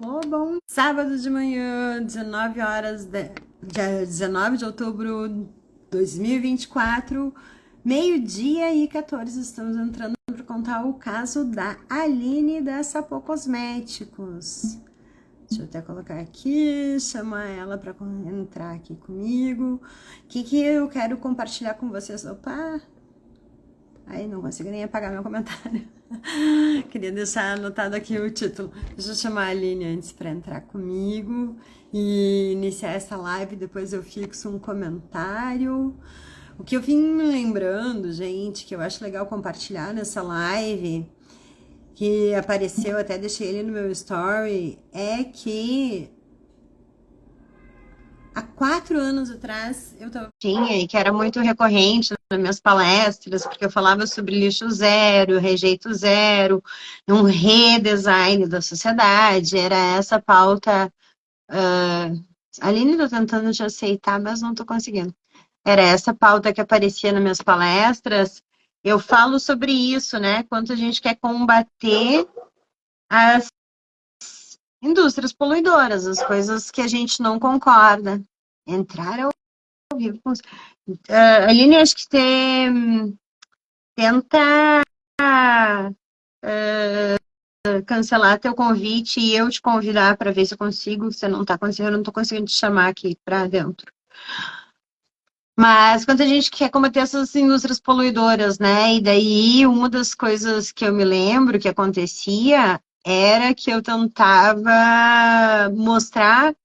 Oh, bom sábado de manhã, 19 horas, dia 19 de outubro de 2024, meio-dia e 14. Estamos entrando para contar o caso da Aline da Sapô Cosméticos. Deixa eu até colocar aqui, chamar ela para entrar aqui comigo. O que eu quero compartilhar com vocês? Opa! Aí não consigo nem apagar meu comentário. Queria deixar anotado aqui o título. Deixa eu chamar a Aline antes para entrar comigo e iniciar essa live. Depois eu fixo um comentário. O que eu vim me lembrando, gente, que eu acho legal compartilhar nessa live, que apareceu, até deixei ele no meu story, é que há 4 anos atrás eu tinha, e que era muito recorrente nas minhas palestras, porque eu falava sobre lixo zero, rejeito zero, um redesign da sociedade, era essa pauta. A Aline está tentando te aceitar, mas não estou conseguindo. Era essa pauta que aparecia nas minhas palestras. Eu falo sobre isso, né? Quanto a gente quer combater as indústrias poluidoras, as coisas que a gente não concorda. Entrar ao vivo com... Aline, acho que você tenta cancelar teu convite e eu te convidar para ver se eu consigo. Você não está conseguindo, eu não estou conseguindo te chamar aqui para dentro. Mas quando a gente quer combater essas indústrias poluidoras, né? E daí uma das coisas que eu me lembro que acontecia era que eu tentava mostrar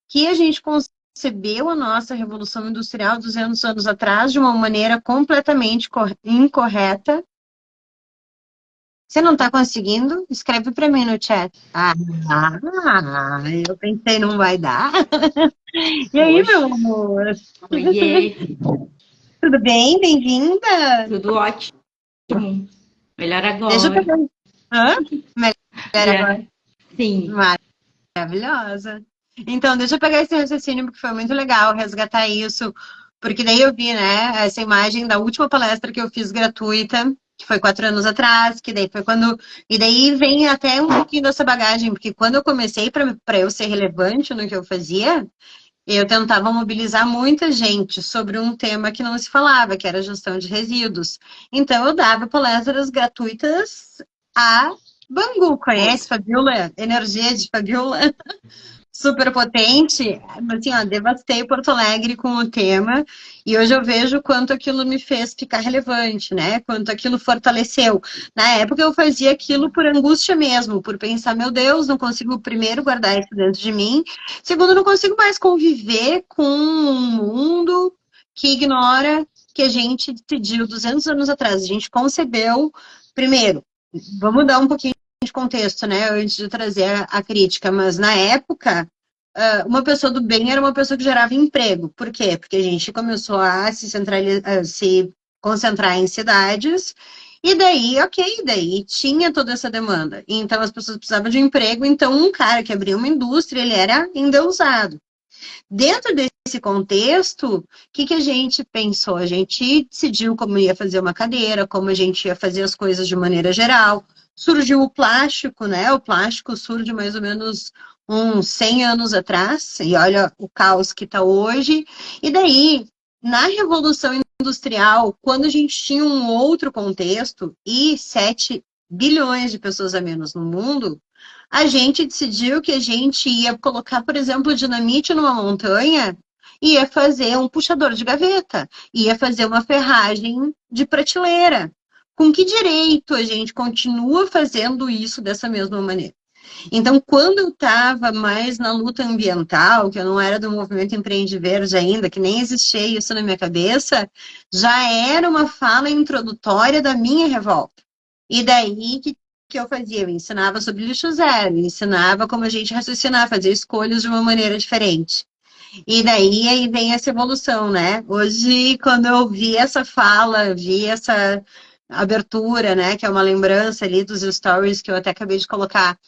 que a gente concebeu a nossa Revolução Industrial 200 anos atrás de uma maneira completamente incorreta. Você não está conseguindo? Escreve para mim no chat. Eu pensei, não vai dar. E aí, Oxe. meu amor? Oiê, Tudo bem? Bem-vinda? tudo ótimo. Melhor Deixa eu agora. pegar. Hã? Melhor Já, agora. sim. Maravilhosa. Então, deixa eu pegar esse raciocínio, porque foi muito legal resgatar isso, porque daí eu vi, né, essa imagem da última palestra que eu fiz gratuita, que foi 4 anos atrás, que daí foi quando. E daí vem até um pouquinho dessa bagagem, porque quando eu comecei, para eu ser relevante no que eu fazia, eu tentava mobilizar muita gente sobre um tema que não se falava, que era gestão de resíduos. Então, eu dava palestras gratuitas a Bangu. Conhece, Fabiola? Energia de Fabiola? Super potente. Assim, ó, devastei Porto Alegre com o tema. E hoje eu vejo quanto aquilo me fez ficar relevante, né? Quanto aquilo fortaleceu. Na época eu fazia aquilo por angústia mesmo, por pensar, meu Deus, não consigo, primeiro, guardar isso dentro de mim. Segundo, não consigo mais conviver com um mundo que ignora que a gente decidiu 200 anos atrás. A gente concebeu, primeiro, vamos dar um pouquinho de contexto, né, antes de trazer a crítica, mas na época, uma pessoa do bem era uma pessoa que gerava emprego. Por quê? Porque a gente começou a se concentrar em cidades, e daí, ok, daí tinha toda essa demanda. Então as pessoas precisavam de um emprego, então um cara que abria uma indústria, ele era endeusado. Dentro desse contexto, o que a gente pensou? A gente decidiu como ia fazer uma cadeira, como a gente ia fazer as coisas de maneira geral. Surgiu o plástico, né? O plástico surge mais ou menos uns 100 anos atrás, e olha o caos que está hoje. E daí, na Revolução Industrial, quando a gente tinha um outro contexto e 7 bilhões de pessoas a menos no mundo, a gente decidiu que a gente ia colocar, por exemplo, dinamite numa montanha e ia fazer um puxador de gaveta, ia fazer uma ferragem de prateleira. Com que direito a gente continua fazendo isso dessa mesma maneira? Então, quando eu estava mais na luta ambiental, que eu não era do movimento Empreende Verde ainda, que nem existia isso na minha cabeça, já era uma fala introdutória da minha revolta. E daí que eu fazia? Eu ensinava sobre lixo zero, ensinava como a gente raciocinar, fazer escolhas de uma maneira diferente. E daí aí vem essa evolução, né? Hoje, quando eu vi essa fala, vi essa abertura, né, que é uma lembrança ali dos stories que eu até acabei de colocar,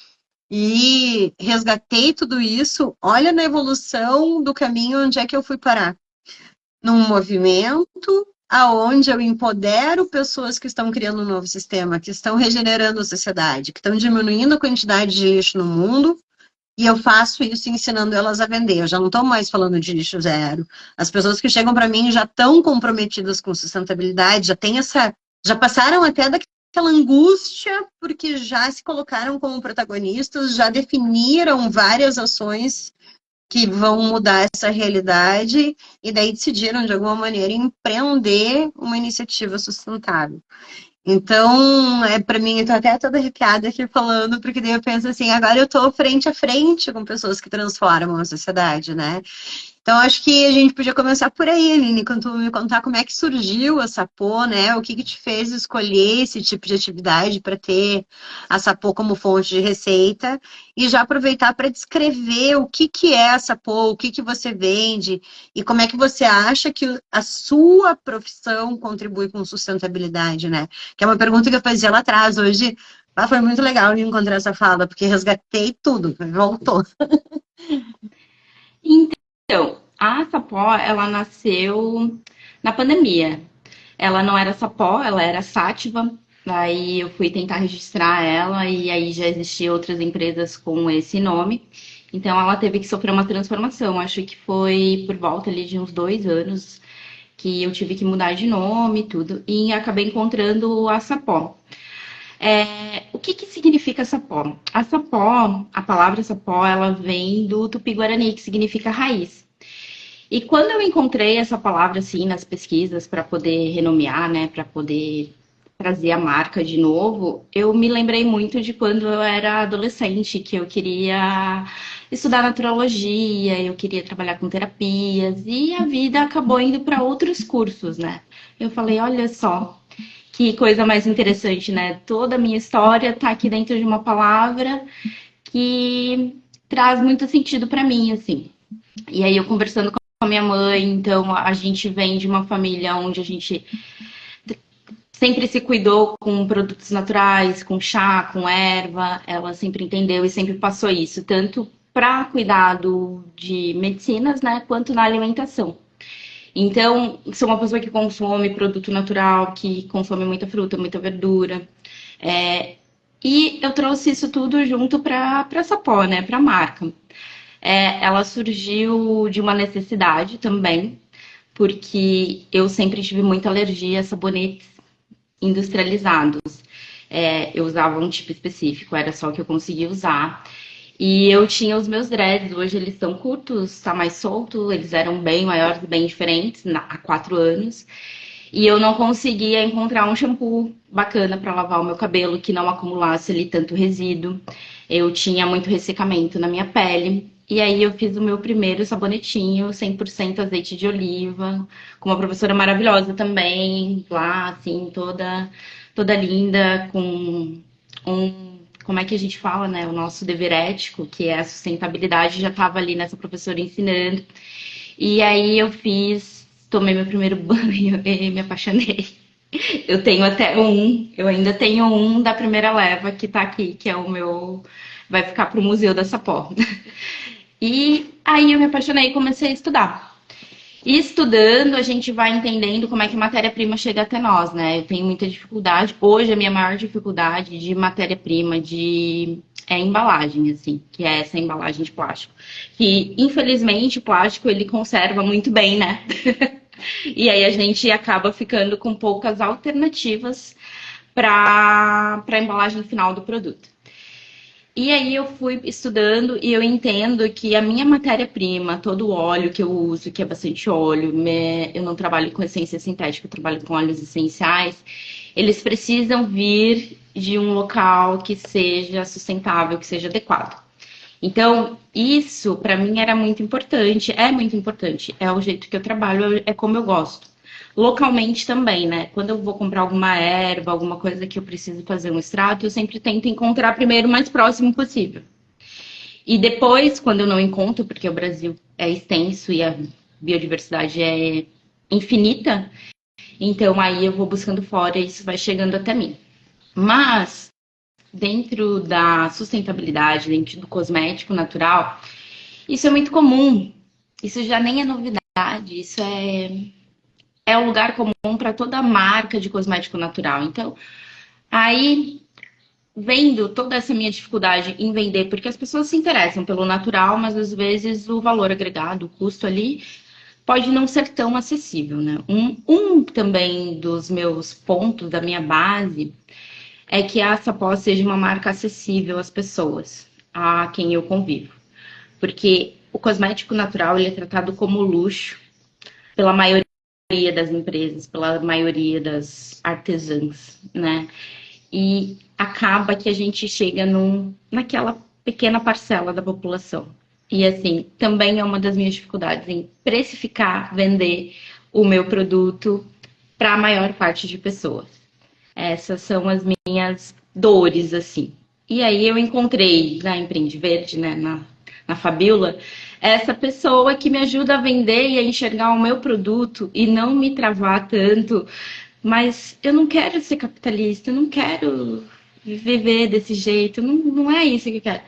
e resgatei tudo isso, olha na evolução do caminho onde é que eu fui parar. Num movimento aonde eu empodero pessoas que estão criando um novo sistema, que estão regenerando a sociedade, que estão diminuindo a quantidade de lixo no mundo, E eu faço isso ensinando elas a vender. Eu já não estou mais falando de lixo zero. As pessoas que chegam para mim já estão comprometidas com sustentabilidade, já têm já passaram até daquela angústia, porque já se colocaram como protagonistas, já definiram várias ações que vão mudar essa realidade e daí decidiram, de alguma maneira, empreender uma iniciativa sustentável. Então, para mim, eu tô até toda arrepiada aqui falando, porque daí eu penso assim, agora eu tô frente a frente com pessoas que transformam a sociedade, né? Então, acho que a gente podia começar por aí, Aline, quando tu me contar como é que surgiu a Sapô, né? O que que te fez escolher esse tipo de atividade para ter a Sapô como fonte de receita e já aproveitar para descrever o que que é a Sapô, o que que você vende e como é que você acha que a sua profissão contribui com sustentabilidade, né? Que é uma pergunta que eu fazia lá atrás. Hoje, foi muito legal encontrar essa fala, porque resgatei tudo, voltou. Então, a Sapó, ela nasceu na pandemia. Ela não era Sapó, ela era Sátiva. Aí eu fui tentar registrar ela e aí já existiam outras empresas com esse nome. Então ela teve que sofrer uma transformação. Acho que foi por volta ali de uns 2 anos que eu tive que mudar de nome e tudo. E acabei encontrando a Sapó. O que que significa sapó? A palavra sapó, ela vem do Tupi-Guarani, que significa raiz. E quando eu encontrei essa palavra assim nas pesquisas para poder renomear, né, para poder trazer a marca de novo, eu me lembrei muito de quando eu era adolescente, que eu queria estudar naturologia, eu queria trabalhar com terapias e a vida acabou indo para outros cursos, né? Eu falei, olha só, que coisa mais interessante, né? Toda a minha história tá aqui dentro de uma palavra que traz muito sentido para mim, assim. E aí eu conversando com a minha mãe, então a gente vem de uma família onde a gente sempre se cuidou com produtos naturais, com chá, com erva. Ela sempre entendeu e sempre passou isso, tanto para cuidado de medicinas, né, quanto na alimentação. Então, sou uma pessoa que consome produto natural, que consome muita fruta, muita verdura. E eu trouxe isso tudo junto para a Sapó, né, para a marca. Ela surgiu de uma necessidade também, porque eu sempre tive muita alergia a sabonetes industrializados. Eu usava um tipo específico, era só o que eu conseguia usar. E eu tinha os meus dreads, hoje eles estão curtos, tá mais solto, eles eram bem maiores, bem diferentes há 4 anos. E eu não conseguia encontrar um shampoo bacana para lavar o meu cabelo que não acumulasse ali tanto resíduo. Eu tinha muito ressecamento na minha pele. E aí eu fiz o meu primeiro sabonetinho, 100% azeite de oliva, com uma professora maravilhosa também, lá, assim, toda linda, com como é que a gente fala, né? O nosso dever ético, que é a sustentabilidade, já estava ali nessa professora ensinando. E aí eu tomei meu primeiro banho e me apaixonei. Eu tenho até eu ainda tenho um da primeira leva que tá aqui, que é o meu, vai ficar pro Museu da Sapó. E aí eu me apaixonei e comecei a estudar. E estudando, a gente vai entendendo como é que a matéria-prima chega até nós, né? Eu tenho muita dificuldade. Hoje, a minha maior dificuldade de matéria-prima, embalagem, assim, que é essa embalagem de plástico. Que, infelizmente, o plástico, ele conserva muito bem, né? E aí a gente acaba ficando com poucas alternativas para a embalagem final do produto. E aí eu fui estudando e eu entendo que a minha matéria-prima, todo o óleo que eu uso, que é bastante óleo, eu não trabalho com essência sintética, eu trabalho com óleos essenciais, eles precisam vir de um local que seja sustentável, que seja adequado. Então, isso para mim era muito importante, é muito importante, é o jeito que eu trabalho, é como eu gosto. Localmente também, né? Quando eu vou comprar alguma erva, alguma coisa que eu preciso fazer um extrato, eu sempre tento encontrar primeiro o mais próximo possível. E depois, quando eu não encontro, porque o Brasil é extenso e a biodiversidade é infinita, então aí eu vou buscando fora e isso vai chegando até mim. Mas, dentro da sustentabilidade, dentro do cosmético natural, isso é muito comum. Isso já nem é novidade, isso é um lugar comum para toda marca de cosmético natural. Então, aí vendo toda essa minha dificuldade em vender, porque as pessoas se interessam pelo natural, mas às vezes o valor agregado, o custo ali, pode não ser tão acessível, né? Um também dos meus pontos, da minha base, é que a Sapó seja uma marca acessível às pessoas, a quem eu convivo. Porque o cosmético natural ele é tratado como luxo pela maioria das empresas, pela maioria das artesãs, né? E acaba que a gente chega naquela pequena parcela da população. E assim, também é uma das minhas dificuldades em precificar, vender o meu produto para a maior parte de pessoas. Essas são as minhas dores, assim. E aí eu encontrei na Empreende Verde, né, na Fabiola, essa pessoa que me ajuda a vender e a enxergar o meu produto e não me travar tanto. Mas eu não quero ser capitalista, eu não quero viver desse jeito, não é isso que eu quero.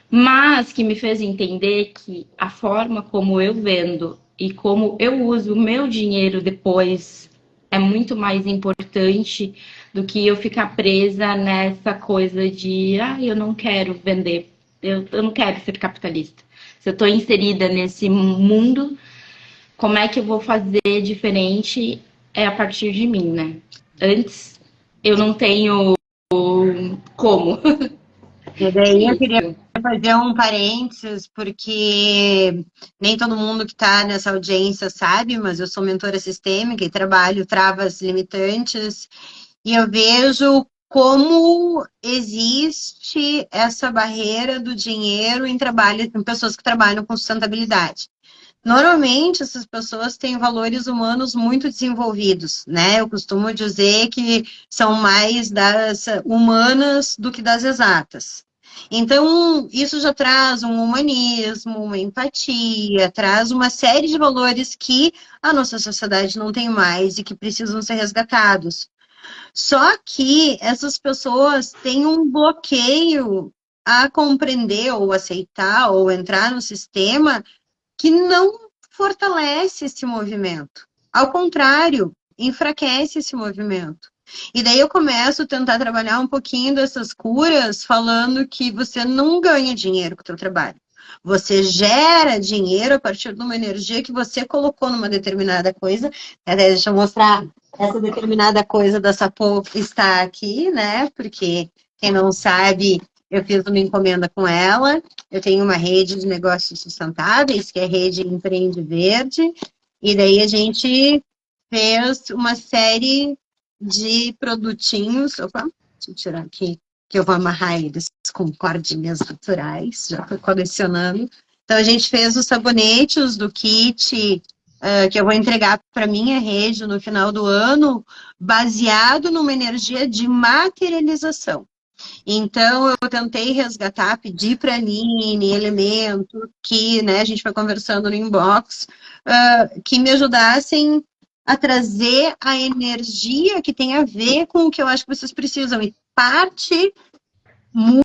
Mas que me fez entender que a forma como eu vendo e como eu uso o meu dinheiro depois é muito mais importante do que eu ficar presa nessa coisa de, eu não quero vender, eu não quero ser capitalista. Se eu estou inserida nesse mundo, como é que eu vou fazer diferente é a partir de mim, né? Antes eu não tenho como. E daí eu queria Isso. fazer um parênteses, porque nem todo mundo que está nessa audiência sabe, mas eu sou mentora sistêmica e trabalho travas limitantes, e eu vejo como existe essa barreira do dinheiro em trabalho, em pessoas que trabalham com sustentabilidade. Normalmente, essas pessoas têm valores humanos muito desenvolvidos, né? Eu costumo dizer que são mais das humanas do que das exatas. Então, isso já traz um humanismo, uma empatia, traz uma série de valores que a nossa sociedade não tem mais e que precisam ser resgatados. Só que essas pessoas têm um bloqueio a compreender ou aceitar ou entrar no sistema que não fortalece esse movimento. Ao contrário, enfraquece esse movimento. E daí eu começo a tentar trabalhar um pouquinho dessas curas, falando que você não ganha dinheiro com o seu trabalho. Você gera dinheiro a partir de uma energia que você colocou numa determinada coisa. Até deixa eu mostrar essa determinada coisa da Sapô está aqui, né? Porque quem não sabe, eu fiz uma encomenda com ela. Eu tenho uma rede de negócios sustentáveis, que é a rede Empreende Verde, e daí a gente fez uma série de produtinhos. Opa, deixa eu tirar aqui, que eu vou amarrar eles com cordinhas naturais, já fui colecionando. Então a gente fez os sabonetes do kit, que eu vou entregar para minha rede no final do ano, baseado numa energia de materialização. Então, eu tentei resgatar, pedir para a Aline elementos que, né, a gente foi conversando no inbox, que me ajudassem a trazer a energia que tem a ver com o que eu acho que vocês precisam. E parte muito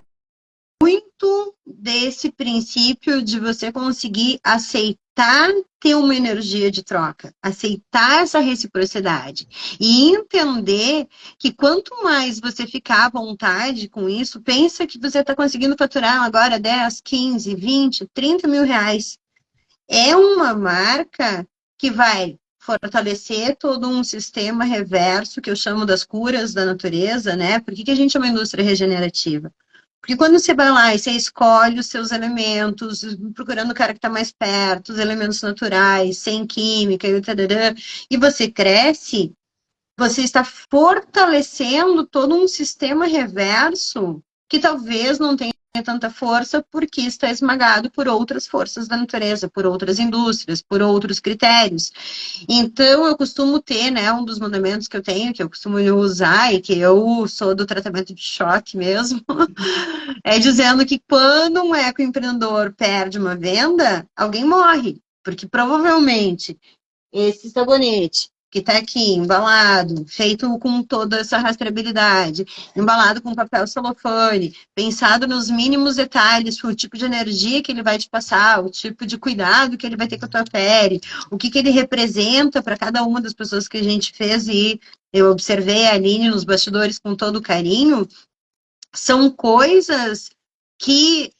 desse princípio de você conseguir aceitar ter uma energia de troca, aceitar essa reciprocidade e entender que quanto mais você ficar à vontade com isso, pensa que você está conseguindo faturar agora 10, 15, 20, 30 mil reais. É uma marca que vai fortalecer todo um sistema reverso, que eu chamo das curas da natureza, né? Por que a gente é uma indústria regenerativa? Porque quando você vai lá e você escolhe os seus elementos, procurando o cara que está mais perto, os elementos naturais, sem química, e você cresce, você está fortalecendo todo um sistema reverso que talvez não tenha tanta força porque está esmagado por outras forças da natureza, por outras indústrias, por outros critérios. Então, eu costumo ter, né, um dos mandamentos que eu tenho, que eu costumo usar e que eu sou do tratamento de choque mesmo, é dizendo que quando um ecoempreendedor perde uma venda, alguém morre, porque provavelmente esse sabonete que está aqui embalado, feito com toda essa rastreabilidade, embalado com papel celofane, pensado nos mínimos detalhes, o tipo de energia que ele vai te passar, o tipo de cuidado que ele vai ter com a tua pele, o que ele representa para cada uma das pessoas que a gente fez, e eu observei a Aline nos bastidores com todo carinho. são coisas que,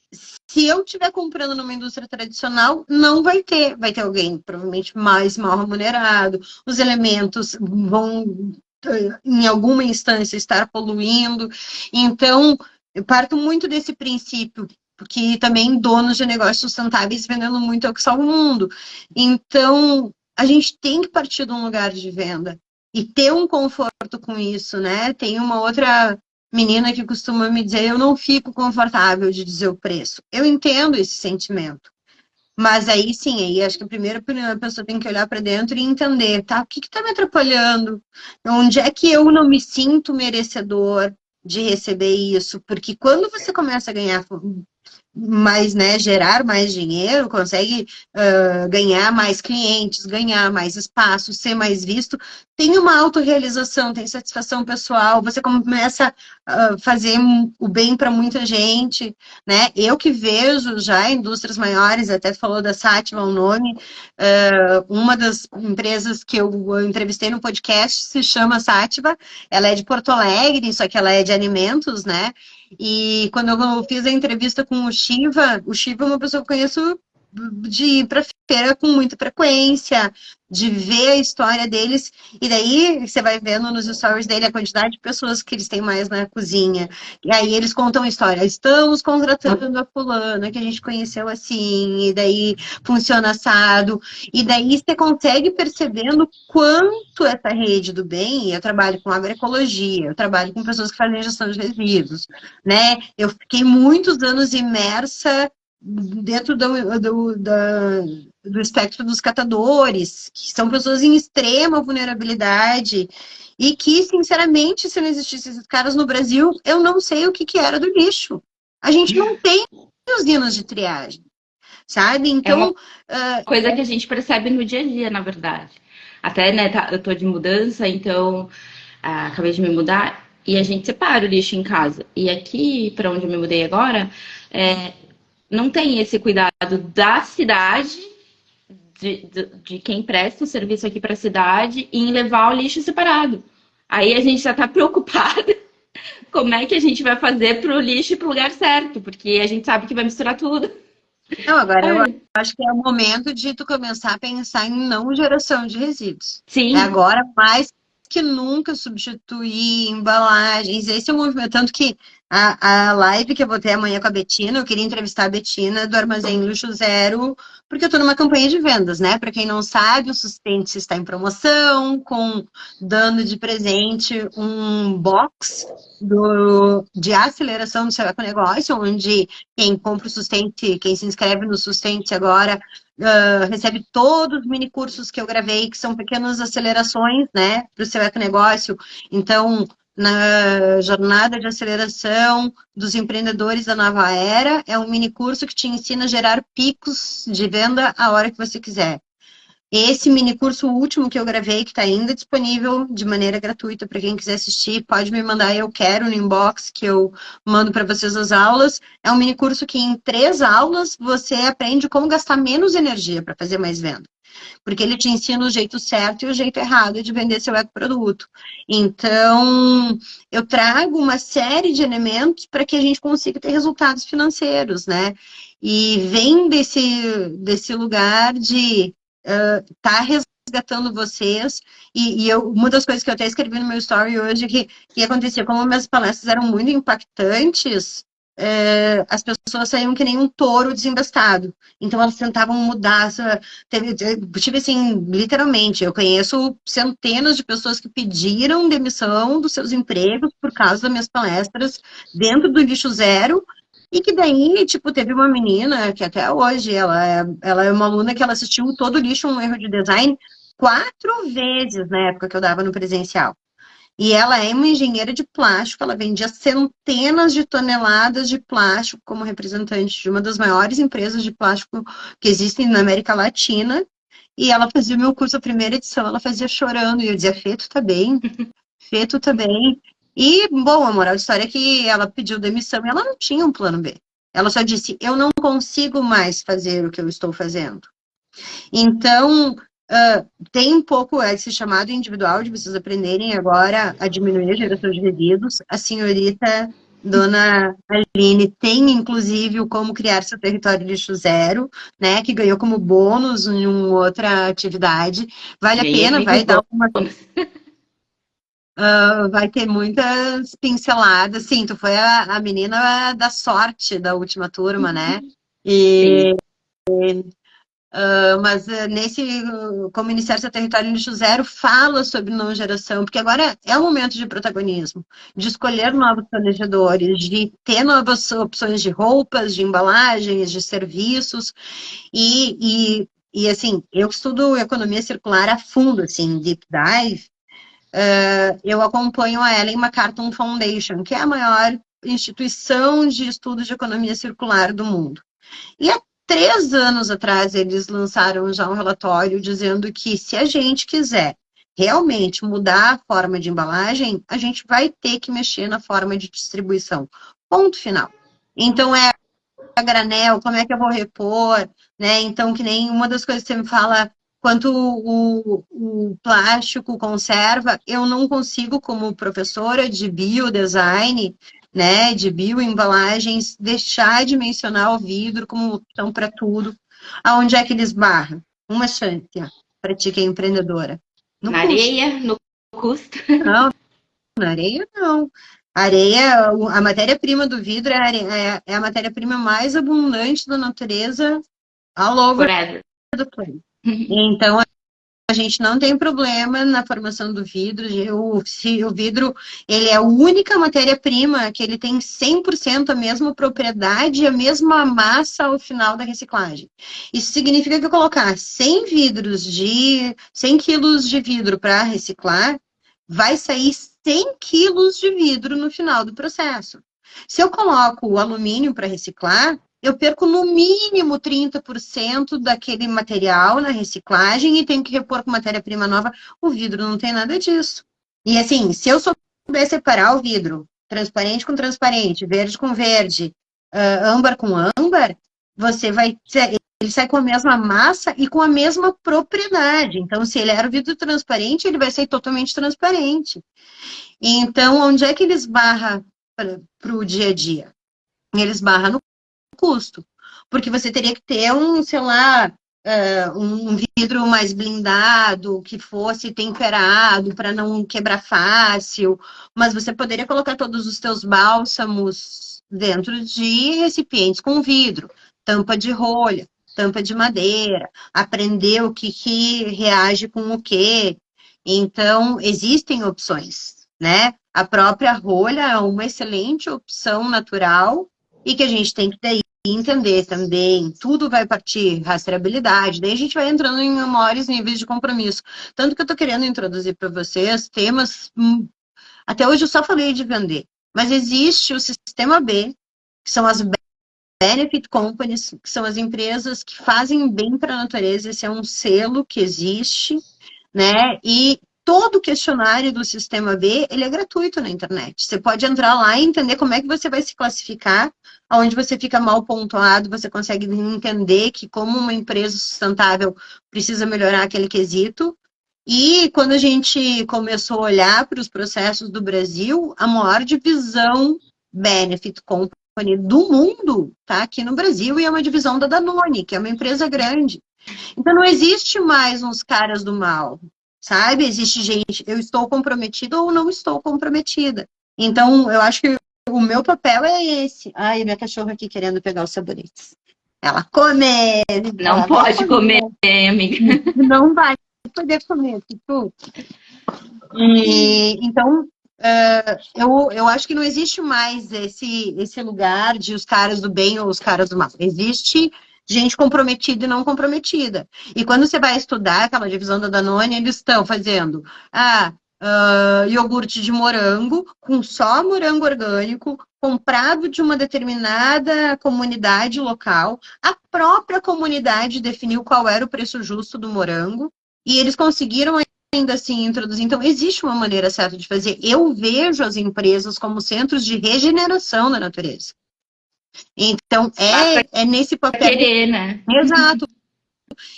se eu estiver comprando numa indústria tradicional, não vai ter. Vai ter alguém provavelmente mais mal remunerado, os elementos vão, em alguma instância, estar poluindo. Então, eu parto muito desse princípio, porque também donos de negócios sustentáveis vendendo muito é o que salva o mundo. Então, a gente tem que partir de um lugar de venda e ter um conforto com isso, né? Tem uma outra menina que costuma me dizer, eu não fico confortável de dizer o preço. Eu entendo esse sentimento. Mas aí sim, aí acho que a pessoa tem que olhar para dentro e entender, tá? O que está me atrapalhando? Onde é que eu não me sinto merecedor de receber isso? Porque quando você começa a ganhar mais, né, gerar mais dinheiro, consegue ganhar mais clientes, ganhar mais espaço, ser mais visto, tem uma autorrealização, tem satisfação pessoal, você começa a fazer o bem para muita gente, né? Eu que vejo já indústrias maiores, até falou da Sativa, o nome, uma das empresas que eu entrevistei no podcast se chama Sativa, ela é de Porto Alegre, só que ela é de alimentos, né? E quando eu fiz a entrevista com o Shiva é uma pessoa que eu conheço de ir para feira com muita frequência, de ver a história deles, e daí você vai vendo nos stories dele a quantidade de pessoas que eles têm mais na cozinha. E aí eles contam a história, estamos contratando a fulana que a gente conheceu assim, e daí funciona assado, e daí você consegue percebendo quanto essa rede do bem, eu trabalho com agroecologia, eu trabalho com pessoas que fazem gestão de resíduos, né? Eu fiquei muitos anos imersa dentro do espectro dos catadores, que são pessoas em extrema vulnerabilidade e que, sinceramente, se não existissem esses caras no Brasil, eu não sei o que era do lixo. A gente não tem usinas de triagem, sabe? É uma Então, coisa que a gente percebe no dia a dia, na verdade. Até, né, eu tô de mudança, então acabei de me mudar e a gente separa o lixo em casa. E aqui, para onde eu me mudei agora, não tem esse cuidado da cidade, de quem presta o serviço aqui para a cidade, em levar o lixo separado. Aí a gente já está preocupada como é que a gente vai fazer para o lixo ir para o lugar certo, porque a gente sabe que vai misturar tudo. não, agora eu Ai, acho que é o momento de tu começar a pensar em não geração de resíduos. É sim, agora mais que nunca substituir embalagens. Esse é o movimento. Tanto que a live que eu vou ter amanhã com a Betina, eu queria entrevistar a Betina do Armazém Luxo Zero, porque eu estou numa campanha de vendas, né? Para quem não sabe, o Sustente está em promoção, com dando de presente um box de aceleração do seu econegócio, onde quem compra o Sustente, quem se inscreve no Sustente agora, recebe todos os mini cursos que eu gravei, que são pequenas acelerações, né, para o seu econegócio. Então, na jornada de aceleração dos empreendedores da nova era, é um mini curso que te ensina a gerar picos de venda a hora que você quiser. Esse mini curso último que eu gravei, que está ainda disponível de maneira gratuita para quem quiser assistir, pode me mandar eu quero no inbox que eu mando para vocês as aulas. É um mini curso que em 3 aulas você aprende como gastar menos energia para fazer mais venda. Porque ele te ensina o jeito certo e o jeito errado de vender seu ecoproduto. Então, eu trago uma série de elementos para que a gente consiga ter resultados financeiros, né? E vem desse lugar de tá resgatando vocês. Uma das coisas que eu até escrevi no meu story hoje que acontecia, como minhas palestras eram muito impactantes, as pessoas saíam que nem um touro desembestado. Então elas tentavam mudar. Tive assim, literalmente, eu conheço centenas de pessoas que pediram demissão dos seus empregos por causa das minhas palestras dentro do lixo zero. E que daí, tipo, teve uma menina que até hoje, ela é uma aluna que ela assistiu Todo Lixo, um Erro de Design 4 vezes na época que eu dava no presencial. E ela é uma engenheira de plástico, ela vendia centenas de toneladas de plástico como representante de uma das maiores empresas de plástico que existem na América Latina. E ela fazia o meu curso, a primeira edição, ela fazia chorando, e eu dizia, Fê, tu tá bem? Fê, tu tá bem? E, bom, a moral da história é que ela pediu demissão e ela não tinha um plano B. Ela só disse, eu não consigo mais fazer o que eu estou fazendo. Então, tem um pouco esse chamado individual de vocês aprenderem agora a diminuir a geração de resíduos. A senhorita Dona Aline tem, inclusive, o Como Criar Seu Território Lixo Zero, né, que ganhou como bônus em uma outra atividade. Vale a Ganhei pena, muitos bônus. vai ter muitas pinceladas. Sim, tu foi a menina da sorte da última turma, né? Sim. Mas como iniciar seu território lixo zero, fala sobre não geração, porque agora é o momento de protagonismo, de escolher novos planejadores, de ter novas opções de roupas, de embalagens, de serviços, e assim, eu estudo economia circular a fundo, assim, deep dive, eu acompanho a Ellen MacArthur Foundation, que é a maior instituição de estudos de economia circular do mundo. E há 3 anos atrás eles lançaram já um relatório dizendo que se a gente quiser realmente mudar a forma de embalagem, a gente vai ter que mexer na forma de distribuição. Ponto final. Então é a granel, como é que eu vou repor, né? Então, que nem uma das coisas que você me fala, quanto o plástico conserva, eu não consigo, como professora de biodesign, né, de bioembalagens, deixar de mencionar o vidro como opção para tudo. Aonde é que eles barram? Uma chance para ti que é empreendedora. No Na custo. areia, no custo. Não, na areia não. Areia, a matéria-prima do vidro é a matéria-prima mais abundante da natureza all over Forever. the place. Então, a gente não tem problema na formação do vidro. O vidro, ele é a única matéria-prima que ele tem 100% a mesma propriedade e a mesma massa ao final da reciclagem. Isso significa que eu colocar 100 quilos de vidro para reciclar, vai sair 100 quilos de vidro no final do processo. Se eu coloco o alumínio para reciclar, eu perco no mínimo 30% daquele material na reciclagem e tenho que repor com matéria-prima nova. O vidro não tem nada disso. E assim, se eu souber separar o vidro, transparente com transparente, verde com verde, âmbar com âmbar, você vai. Ele sai com a mesma massa e com a mesma propriedade. Então, se ele era o vidro transparente, ele vai ser totalmente transparente. Então, onde é que eles barram para o dia a dia? Eles barram no custo. Porque você teria que ter sei lá, um vidro mais blindado, que fosse temperado para não quebrar fácil, mas você poderia colocar todos os teus bálsamos dentro de recipientes com vidro, tampa de rolha, tampa de madeira, aprender o que reage com o que. Então, existem opções, né? A própria rolha é uma excelente opção natural e que a gente tem que ter entender também, tudo vai partir rastreabilidade, daí a gente vai entrando em maiores níveis de compromisso. Tanto que eu estou querendo introduzir para vocês temas, até hoje eu só falei de vender, mas existe o sistema B, que são as benefit companies, que são as empresas que fazem bem para a natureza, esse é um selo que existe, né? E todo o questionário do Sistema B, ele é gratuito na internet. Você pode entrar lá e entender como é que você vai se classificar, onde você fica mal pontuado, você consegue entender que como uma empresa sustentável precisa melhorar aquele quesito. E quando a gente começou a olhar para os processos do Brasil, a maior divisão Benefit Company do mundo está aqui no Brasil e é uma divisão da Danone, que é uma empresa grande. Então não existe mais uns caras do mal, sabe? Existe gente, eu estou comprometida ou não estou comprometida. Então, eu acho que o meu papel é esse. Ai, minha cachorra aqui querendo pegar os sabonetes. Ela come, Não ela vai pode comer. comer, amiga. Não vai poder comer, tu. Então, eu acho que não existe mais esse lugar de os caras do bem ou os caras do mal. Existe gente comprometida e não comprometida. E quando você vai estudar aquela divisão da Danone, eles estão fazendo iogurte de morango, com só morango orgânico, comprado de uma determinada comunidade local. A própria comunidade definiu qual era o preço justo do morango, e eles conseguiram ainda assim introduzir. Então, existe uma maneira certa de fazer. Eu vejo as empresas como centros de regeneração da natureza. Então, é nesse papel. Querer, né? Exato.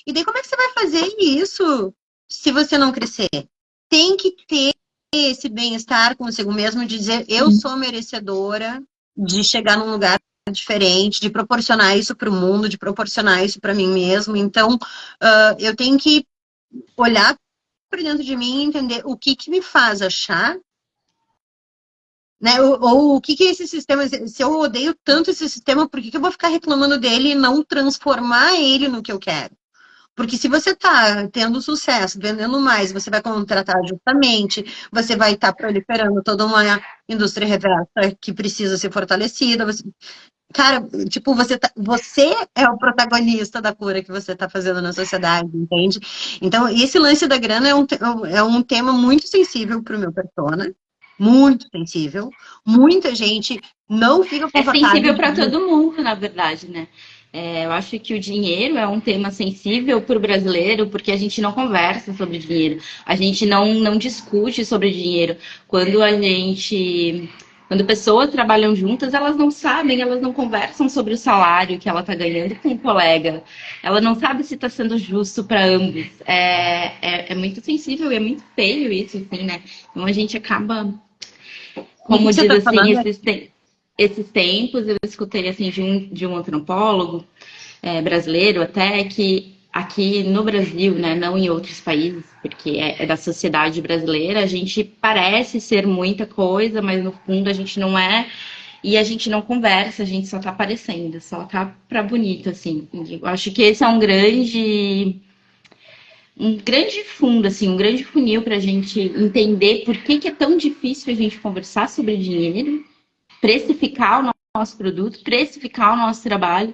E daí, como é que você vai fazer isso se você não crescer? Tem que ter esse bem-estar consigo mesmo, de dizer, eu sou merecedora de chegar num lugar diferente, de proporcionar isso para o mundo, de proporcionar isso para mim mesmo. Então, eu tenho que olhar para dentro de mim e entender o que me faz achar, né? Ou o que é esse sistema, se eu odeio tanto esse sistema, por que eu vou ficar reclamando dele e não transformar ele no que eu quero? Porque se você está tendo sucesso, vendendo mais, você vai contratar justamente, você vai estar proliferando toda uma indústria reversa que precisa ser fortalecida. Cara, tipo, você é o protagonista da cura que você está fazendo na sociedade, entende? Então, esse lance da grana é um tema muito sensível para o meu persona, muito sensível. Muita gente não fica É confortável sensível de para dizer, todo mundo, na verdade, né? Eu acho que o dinheiro é um tema sensível para o brasileiro, porque a gente não conversa sobre dinheiro, a gente não discute sobre dinheiro. Quando a gente. Quando pessoas trabalham juntas, elas não sabem, elas não conversam sobre o salário que ela está ganhando com o colega. Ela não sabe se está sendo justo para ambos. É muito sensível e é muito feio isso, assim, né? Então a gente acaba, isso como que você diz está assim, falando esses tempos, eu escutei assim de um antropólogo brasileiro até que aqui no Brasil, né, não em outros países, porque é da sociedade brasileira, a gente parece ser muita coisa, mas no fundo a gente não é. E a gente não conversa, a gente só tá aparecendo, só tá pra bonito, assim. E eu acho que esse é um grande fundo, assim, um grande funil pra gente entender por que é tão difícil a gente conversar sobre dinheiro, precificar o nosso produto, precificar o nosso trabalho,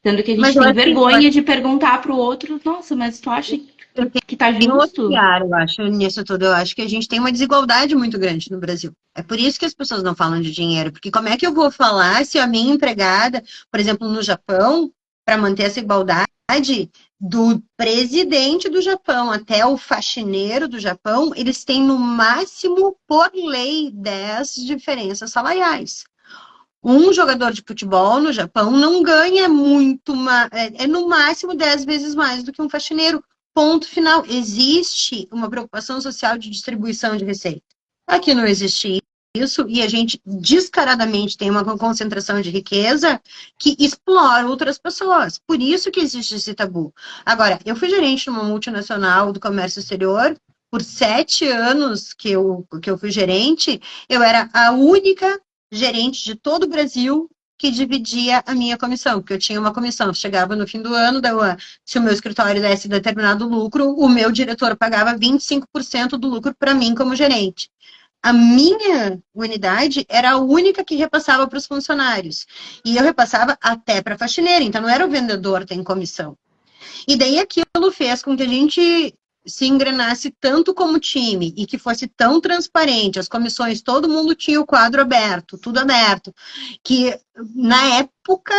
sendo que a mas gente eu tem acho que vergonha de perguntar para o outro, nossa, mas tu acha eu que tá tenho outro justo? piar, eu acho, nisso tudo. Eu acho que a gente tem uma desigualdade muito grande no Brasil. É por isso que as pessoas não falam de dinheiro, porque como é que eu vou falar se a minha empregada, por exemplo, no Japão, para manter essa igualdade, do presidente do Japão até o faxineiro do Japão, eles têm no máximo, por lei, 10 diferenças salariais. Um jogador de futebol no Japão não ganha muito, é no máximo 10 vezes mais do que um faxineiro. Ponto final. Existe uma preocupação social de distribuição de receita. Aqui não existe isso, e a gente descaradamente tem uma concentração de riqueza que explora outras pessoas. Por isso que existe esse tabu. Agora, eu fui gerente numa multinacional do comércio exterior. Por 7 anos que eu fui gerente, eu era a única gerente de todo o Brasil que dividia a minha comissão, porque eu tinha uma comissão, chegava no fim do ano, se o meu escritório desse determinado lucro, o meu diretor pagava 25% do lucro para mim como gerente. A minha unidade era a única que repassava para os funcionários. E eu repassava até para a faxineira, então não era o vendedor tem comissão. E daí aquilo fez com que a gente se engrenasse tanto como time e que fosse tão transparente, as comissões, todo mundo tinha o quadro aberto, tudo aberto, que na época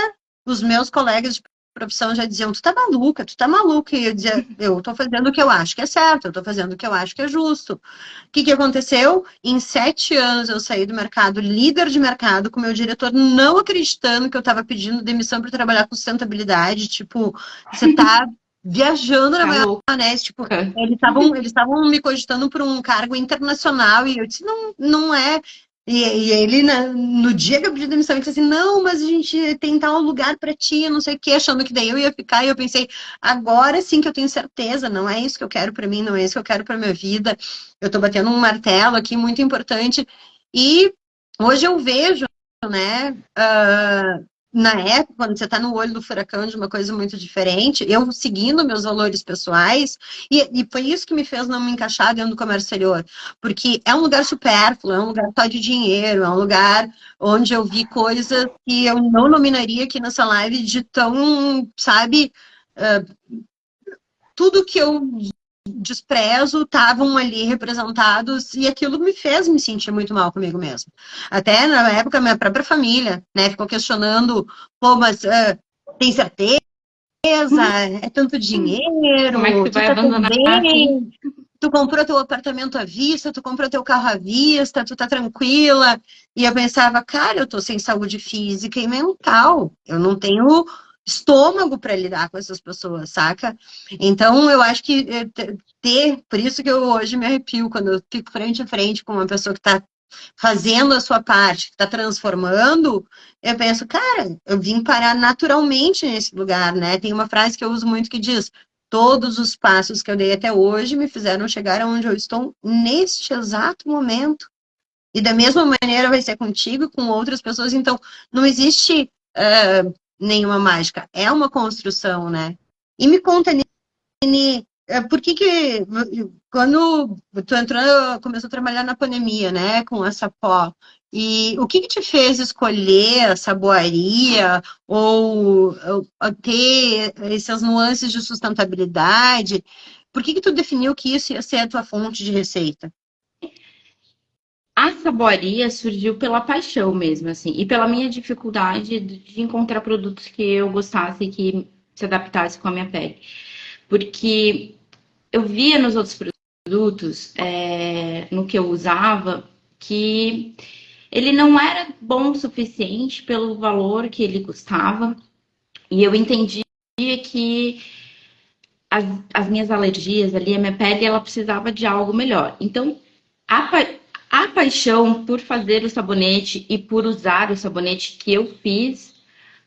os meus colegas de profissão já diziam, tu tá maluca, e eu dizia, eu tô fazendo o que eu acho que é certo, eu tô fazendo o que eu acho que é justo. O que aconteceu? Em 7 anos eu saí do mercado, líder de mercado, com meu diretor não acreditando que eu estava pedindo demissão para trabalhar com sustentabilidade, tipo, você tá viajando na Tá louca. maionese, tipo, eles estavam me cogitando por um cargo internacional e eu disse, não, não é. E ele, no dia que eu pedi demissão, ele disse assim, não, mas a gente tem tal lugar para ti, não sei o quê, achando que daí eu ia ficar, e eu pensei, agora sim que eu tenho certeza, não é isso que eu quero para mim, não é isso que eu quero para minha vida. Eu estou batendo um martelo aqui muito importante. E hoje eu vejo, né, na época, quando você está no olho do furacão de uma coisa muito diferente, eu seguindo meus valores pessoais, e foi isso que me fez não me encaixar dentro do comércio exterior, porque é um lugar supérfluo, é um lugar só de dinheiro, é um lugar onde eu vi coisas que eu não nominaria aqui nessa live de tão, sabe, tudo que eu desprezo estavam ali representados e aquilo me fez me sentir muito mal comigo mesmo. Até na época, minha própria família, né, ficou questionando, pô, mas tem certeza? É tanto Como é que dinheiro? tu Tu vai tá tão abandonar assim? bem? Tu comprou teu apartamento à vista? Tu comprou teu carro à vista? Tu tá tranquila? E eu pensava, cara, eu tô sem saúde física e mental. Eu não tenho estômago para lidar com essas pessoas, saca? Então, eu acho que por isso que eu hoje me arrepio quando eu fico frente a frente com uma pessoa que tá fazendo a sua parte, que está transformando, eu penso, cara, eu vim parar naturalmente nesse lugar, né? Tem uma frase que eu uso muito que diz: todos os passos que eu dei até hoje me fizeram chegar aonde eu estou neste exato momento. E da mesma maneira vai ser contigo e com outras pessoas. Então, não existe nenhuma mágica. É uma construção, né? E me conta, Nini, por que quando tu entrou, começou a trabalhar na pandemia, né, com a Sapó, e o que te fez escolher a saboaria ou ter essas nuances de sustentabilidade? Por que tu definiu que isso ia ser a tua fonte de receita? A saboaria surgiu pela paixão mesmo, assim, e pela minha dificuldade de encontrar produtos que eu gostasse e que se adaptasse com a minha pele. Porque eu via nos outros produtos, no que eu usava, que ele não era bom o suficiente pelo valor que ele custava, e eu entendia que as, as minhas alergias ali, a minha pele, ela precisava de algo melhor. Então, a, a paixão por fazer o sabonete e por usar o sabonete que eu fiz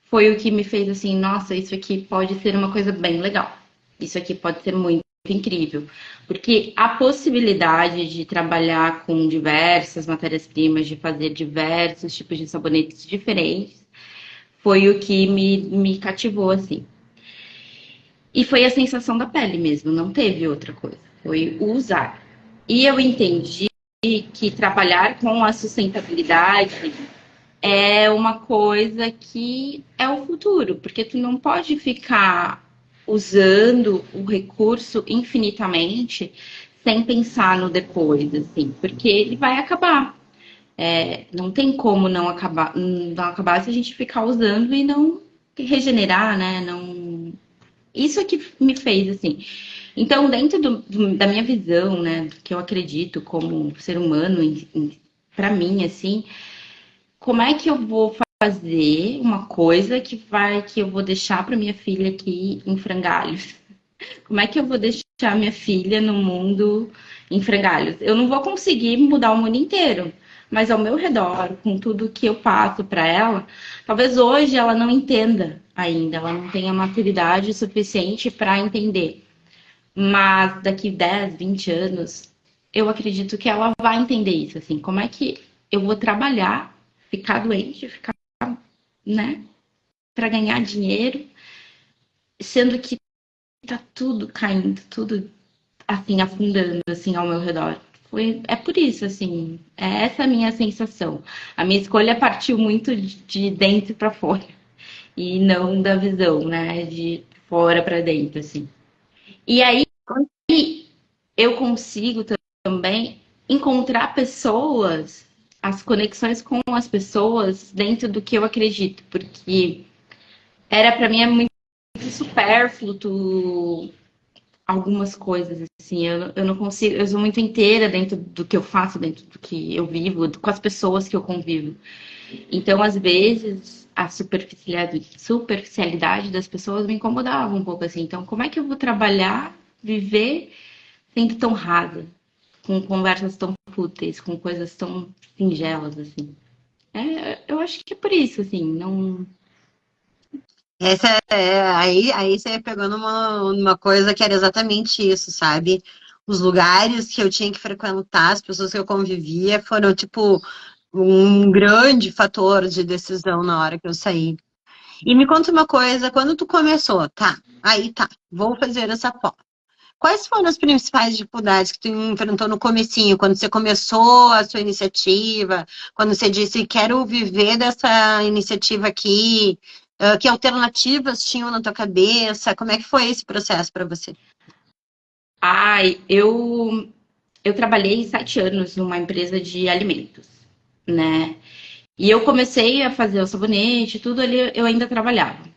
foi o que me fez assim, nossa, isso aqui pode ser uma coisa bem legal. Isso aqui pode ser muito incrível. Porque a possibilidade de trabalhar com diversas matérias-primas, de fazer diversos tipos de sabonetes diferentes, foi o que me cativou, assim. E foi a sensação da pele mesmo, não teve outra coisa. Foi o usar. E eu entendi que trabalhar com a sustentabilidade é uma coisa que é o futuro, porque tu não pode ficar usando o recurso infinitamente sem pensar no depois, assim, porque ele vai acabar. Não tem como não acabar se a gente ficar usando e não regenerar, né? Não... Isso é que me fez, assim. Então, dentro da minha visão, né, do que eu acredito como ser humano, para mim, assim, como é que eu vou fazer uma coisa que eu vou deixar para minha filha aqui em frangalhos? Como é que eu vou deixar minha filha no mundo em frangalhos? Eu não vou conseguir mudar o mundo inteiro, mas ao meu redor, com tudo que eu passo para ela, talvez hoje ela não entenda ainda, ela não tenha maturidade suficiente para entender. Mas daqui 10, 20 anos, eu acredito que ela vai entender isso, assim, como é que eu vou trabalhar, ficar doente, ficar, né, para ganhar dinheiro, sendo que tá tudo caindo, tudo assim afundando assim ao meu redor. É por isso, assim, é essa a minha sensação. A minha escolha partiu muito de dentro para fora e não da visão, né, de fora para dentro, assim. E aí eu consigo também encontrar pessoas, as conexões com as pessoas dentro do que eu acredito, porque era para mim é muito supérfluo algumas coisas assim, eu não consigo, eu sou muito inteira dentro do que eu faço, dentro do que eu vivo, com as pessoas que eu convivo. Então, às vezes, a superficialidade das pessoas me incomodava um pouco assim. Então, como é que eu vou trabalhar, viver sendo tão rasa? Com conversas tão fúteis, com coisas tão singelas, assim. Eu acho que é por isso, assim, não. Aí você pegou numa coisa que era exatamente isso, sabe? Os lugares que eu tinha que frequentar, as pessoas que eu convivia, foram, tipo, um grande fator de decisão na hora que eu saí. E me conta uma coisa, quando tu começou, tá, vou fazer essa pó. Quais foram as principais dificuldades que tu enfrentou no comecinho, quando você começou a sua iniciativa, quando você disse, quero viver dessa iniciativa aqui, que alternativas tinham na tua cabeça? Como é que foi esse processo para você? Ai, eu trabalhei 7 anos numa empresa de alimentos, né? E eu comecei a fazer o sabonete, tudo ali eu ainda trabalhava.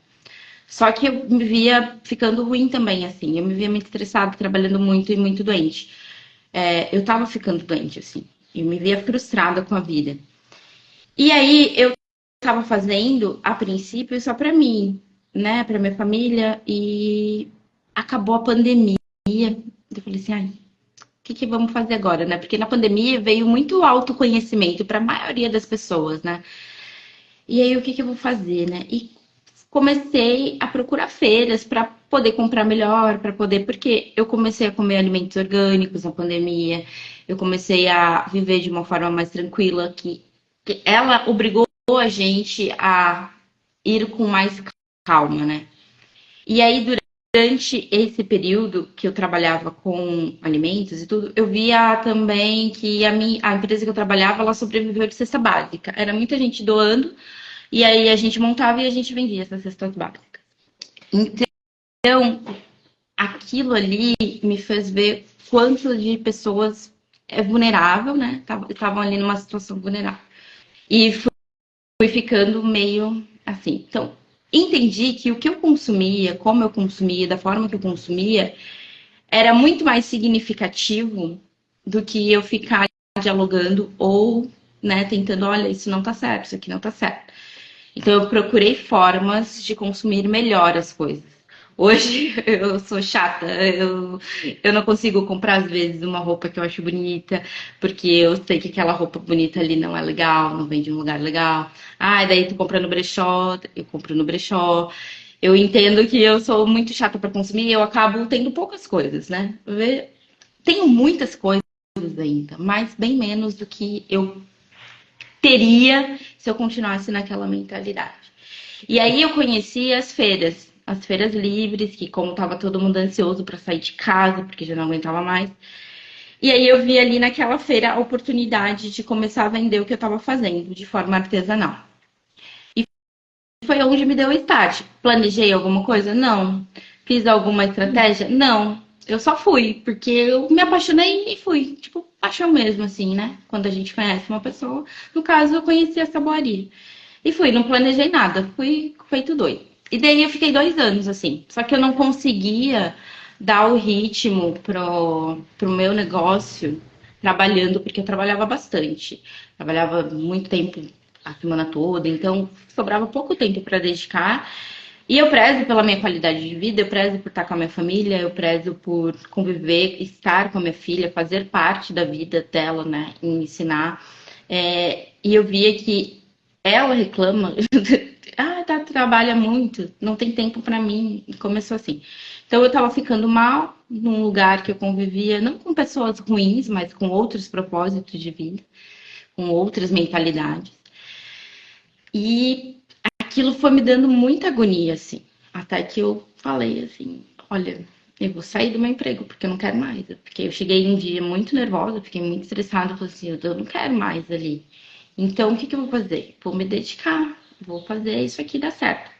Só que eu me via ficando ruim também, assim. Eu me via muito estressada, trabalhando muito e muito doente. Eu tava ficando doente, assim. Eu me via frustrada com a vida. E aí eu tava fazendo, a princípio, só pra mim, né? Pra minha família. E acabou a pandemia. Eu falei assim, ai, que vamos fazer agora, né? Porque na pandemia veio muito autoconhecimento para a maioria das pessoas, né? E aí, o que eu vou fazer, né? E comecei a procurar feiras para poder comprar melhor, para poder, porque eu comecei a comer alimentos orgânicos na pandemia, eu comecei a viver de uma forma mais tranquila, que ela obrigou a gente a ir com mais calma, né? E aí, durante esse período que eu trabalhava com alimentos e tudo, eu via também que a empresa que eu trabalhava, ela sobreviveu de cesta básica. Era muita gente doando, e aí a gente montava e a gente vendia essas cestas básicas. Então, aquilo ali me fez ver quanto de pessoas é vulnerável, né? Estavam ali numa situação vulnerável. E fui ficando meio assim. Então, entendi que o que eu consumia, como eu consumia, da forma que eu consumia, era muito mais significativo do que eu ficar dialogando ou, né, tentando, olha, isso não tá certo, isso aqui não tá certo. Então eu procurei formas de consumir melhor as coisas. Hoje eu sou chata, eu não consigo comprar às vezes uma roupa que eu acho bonita, porque eu sei que aquela roupa bonita ali não é legal, não vem de um lugar legal. Ah, daí tu compra no brechó, eu compro no brechó. Eu entendo que eu sou muito chata para consumir e eu acabo tendo poucas coisas, né? Tenho muitas coisas ainda, mas bem menos do que eu teria se eu continuasse naquela mentalidade. E aí eu conheci as feiras livres, que como estava todo mundo ansioso para sair de casa, porque já não aguentava mais. E aí eu vi ali naquela feira a oportunidade de começar a vender o que eu estava fazendo de forma artesanal. E foi onde me deu o start. Planejei alguma coisa? Não. Fiz alguma estratégia? Não. Eu só fui, porque eu me apaixonei e fui. Tipo, paixão mesmo, assim, né? Quando a gente conhece uma pessoa. No caso, eu conheci a saboaria. E fui, não planejei nada. Fui feito doido. E daí eu fiquei 2 anos, assim. Só que eu não conseguia dar o ritmo pro meu negócio trabalhando, porque eu trabalhava bastante. Trabalhava muito tempo, a semana toda, então sobrava pouco tempo para dedicar. E eu prezo pela minha qualidade de vida, eu prezo por estar com a minha família, eu prezo por conviver, estar com a minha filha, fazer parte da vida dela, né? E me ensinar. E eu via que ela reclama, trabalha muito, não tem tempo para mim. E começou assim. Então eu tava ficando mal num lugar que eu convivia, não com pessoas ruins, mas com outros propósitos de vida, com outras mentalidades. E aquilo foi me dando muita agonia, assim. Até que eu falei assim, olha, eu vou sair do meu emprego, porque eu não quero mais. Porque eu cheguei um dia muito nervosa, fiquei muito estressada, falei assim, eu não quero mais ali. Então, o que eu vou fazer? Vou me dedicar, vou fazer isso aqui dar certo.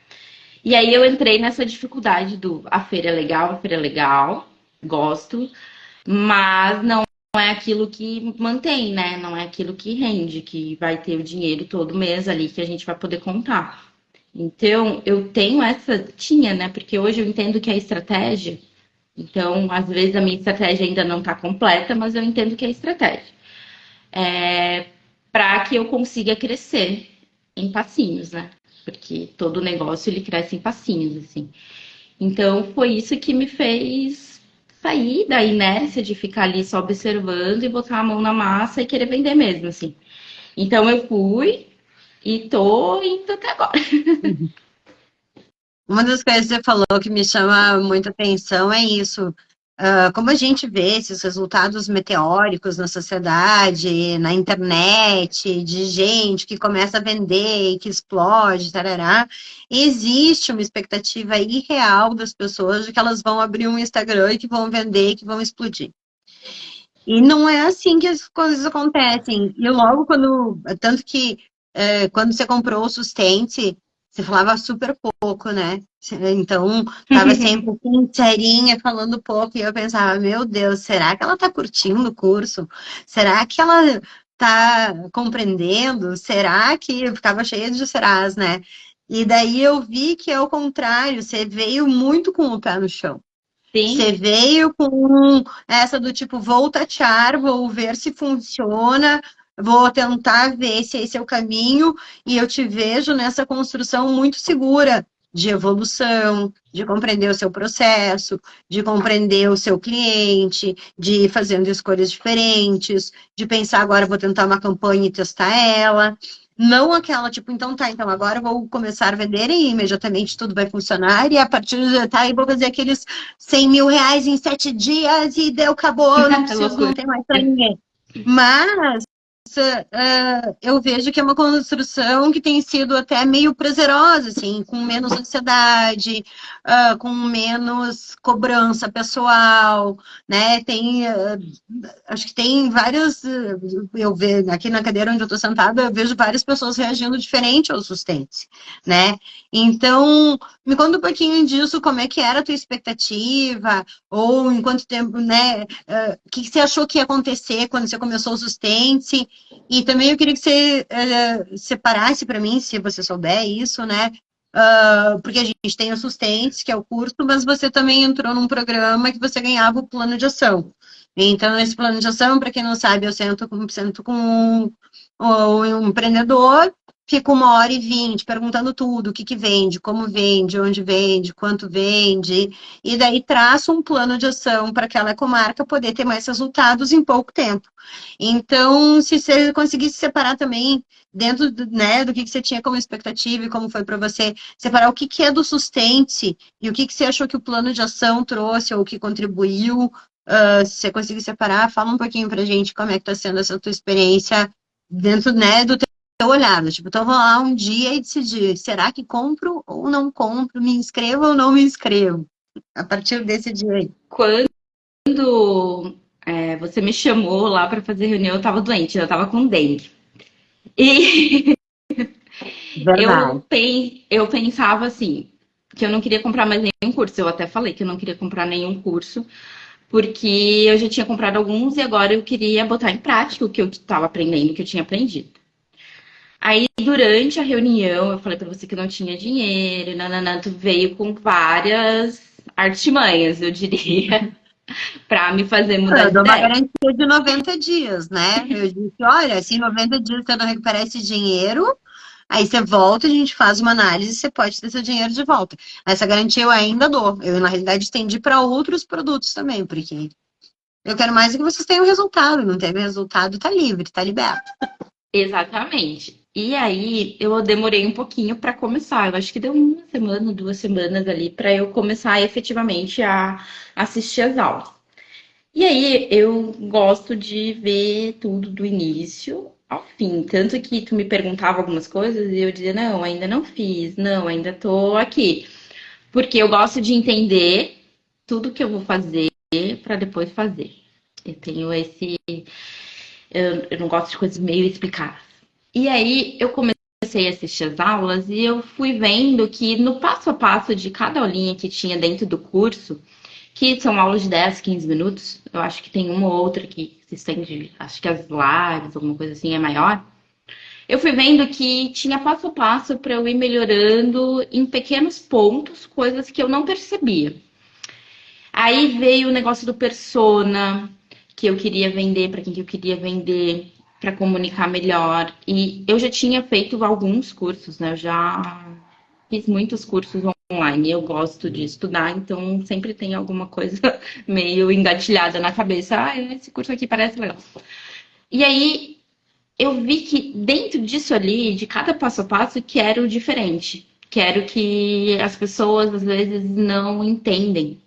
E aí eu entrei nessa dificuldade do a feira é legal, gosto, mas não é aquilo que mantém, né? Não é aquilo que rende, que vai ter o dinheiro todo mês ali que a gente vai poder contar. Então, eu tenho tinha, né? Porque hoje eu entendo que é estratégia. Então, às vezes a minha estratégia ainda não está completa, mas eu entendo que é estratégia. Para que eu consiga crescer em passinhos, né? Porque todo negócio ele cresce em passinhos, assim. Então, foi isso que me fez sair da inércia de ficar ali só observando e botar a mão na massa e querer vender mesmo, assim. Então, eu fui e tô indo até agora. Uma das coisas que você falou que me chama muita atenção é isso. Como a gente vê esses resultados meteóricos na sociedade, na internet, de gente que começa a vender e que explode, tarará, existe uma expectativa irreal das pessoas de que elas vão abrir um Instagram e que vão vender e que vão explodir. E não é assim que as coisas acontecem. E logo quando. Tanto que quando você comprou o Sustente, você falava super pouco, né? Então, tava sempre assim, serinha, falando pouco, e eu pensava, meu Deus, será que ela tá curtindo o curso? Será que ela tá compreendendo? Será que eu ficava cheia de serás, né? E daí eu vi que é o contrário, você veio muito com o pé no chão. Você Sim, veio com essa do tipo, vou tatear, vou ver se funciona, vou tentar ver se esse é o caminho, e eu te vejo nessa construção muito segura de evolução, de compreender o seu processo, de compreender o seu cliente, de ir fazendo escolhas diferentes, de pensar, agora eu vou tentar uma campanha e testar ela. Não aquela, tipo, então tá, então agora eu vou começar a vender e imediatamente tudo vai funcionar e a partir de tá, eu vou fazer aqueles 100 mil reais em 7 dias e deu, acabou, eu não É preciso, não loucura. tem mais para ninguém. Mas eu vejo que é uma construção que tem sido até meio prazerosa, assim, com menos ansiedade, com menos cobrança pessoal, né? Acho que tem várias. Eu vejo aqui na cadeira onde eu estou sentada, eu vejo várias pessoas reagindo diferente ao sustente, né? Então, me conta um pouquinho disso, como é que era a tua expectativa, ou em quanto tempo, né? O que você achou que ia acontecer quando você começou o sustente? E também eu queria que você separasse para mim, se você souber isso, né? Porque a gente tem o Sustentes, que é o curso, mas você também entrou num programa que você ganhava o plano de ação. Então, esse plano de ação, para quem não sabe, eu sento com um empreendedor, fico 1h20 perguntando tudo, o que que vende, como vende, onde vende, quanto vende, e daí traço um plano de ação para aquela comarca poder ter mais resultados em pouco tempo. Então, se você conseguisse separar também, dentro né, do que você tinha como expectativa e como foi para você, separar o que que é do sustente e o que que você achou que o plano de ação trouxe ou que contribuiu, se você conseguir separar, fala um pouquinho para a gente como é que está sendo essa tua experiência dentro, né, do teu olhar. Tipo, então, vou lá um dia e decidir, será que compro ou não compro, me inscrevo ou não me inscrevo? A partir desse dia aí. Quando você me chamou lá para fazer reunião, eu tava doente, eu tava com dengue. E Verdade. eu pensava assim, que eu não queria comprar mais nenhum curso. Eu até falei que eu não queria comprar nenhum curso, porque eu já tinha comprado alguns e agora eu queria botar em prática o que eu estava aprendendo, o que eu tinha aprendido. Aí, durante a reunião, eu falei pra você que eu não tinha dinheiro, nananã, tu veio com várias artimanhas, eu diria, pra me fazer mudar Eu de dou uma ideia. garantia de 90 dias, né? Eu disse, olha, se em 90 dias você não recuperar esse dinheiro, aí você volta, a gente faz uma análise, você pode ter seu dinheiro de volta. Essa garantia eu ainda dou. Eu, na realidade, estendi para outros produtos também, porque eu quero mais é que vocês tenham resultado. Não teve resultado, tá livre, tá liberto. Exatamente. E aí, eu demorei um pouquinho pra começar. Eu acho que deu uma semana, 2 semanas ali pra eu começar efetivamente a assistir as aulas. E aí, eu gosto de ver tudo do início ao fim. Tanto que tu me perguntava algumas coisas e eu dizia, não, ainda não fiz, não, ainda tô aqui. Porque eu gosto de entender tudo que eu vou fazer para depois fazer. Eu tenho esse. Eu não gosto de coisas meio explicadas. E aí eu comecei a assistir as aulas e eu fui vendo que no passo a passo de cada aulinha que tinha dentro do curso, que são aulas de 10, 15 minutos, eu acho que tem uma ou outra que se estende, acho que as lives, alguma coisa assim, é maior. Eu fui vendo que tinha passo a passo para eu ir melhorando em pequenos pontos, coisas que eu não percebia. Aí veio o negócio do persona, que eu queria vender para quem que eu queria vender, para comunicar melhor. E eu já tinha feito alguns cursos, né? Eu já fiz muitos cursos online. Eu gosto de estudar, então sempre tem alguma coisa meio engatilhada na cabeça. Ah, esse curso aqui parece legal. E aí eu vi que dentro disso ali, de cada passo a passo, quero diferente. Quero que as pessoas às vezes não entendem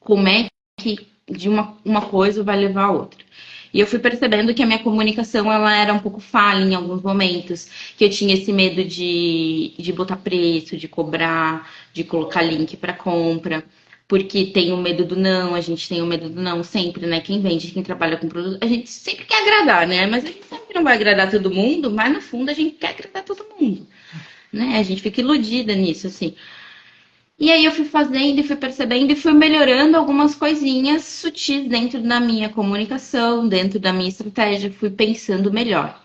como é que de uma coisa vai levar a outra. E eu fui percebendo que a minha comunicação ela era um pouco falha em alguns momentos, que eu tinha esse medo de botar preço, de cobrar, de colocar link para compra, porque tem o medo do não, a gente tem o medo do não sempre, né? Quem vende, quem trabalha com produto, a gente sempre quer agradar, né? Mas a gente sabe que não vai agradar todo mundo, mas no fundo a gente quer agradar todo mundo, né? A gente fica iludida nisso, assim. E aí eu fui fazendo e fui percebendo e fui melhorando algumas coisinhas sutis dentro da minha comunicação, dentro da minha estratégia, fui pensando melhor.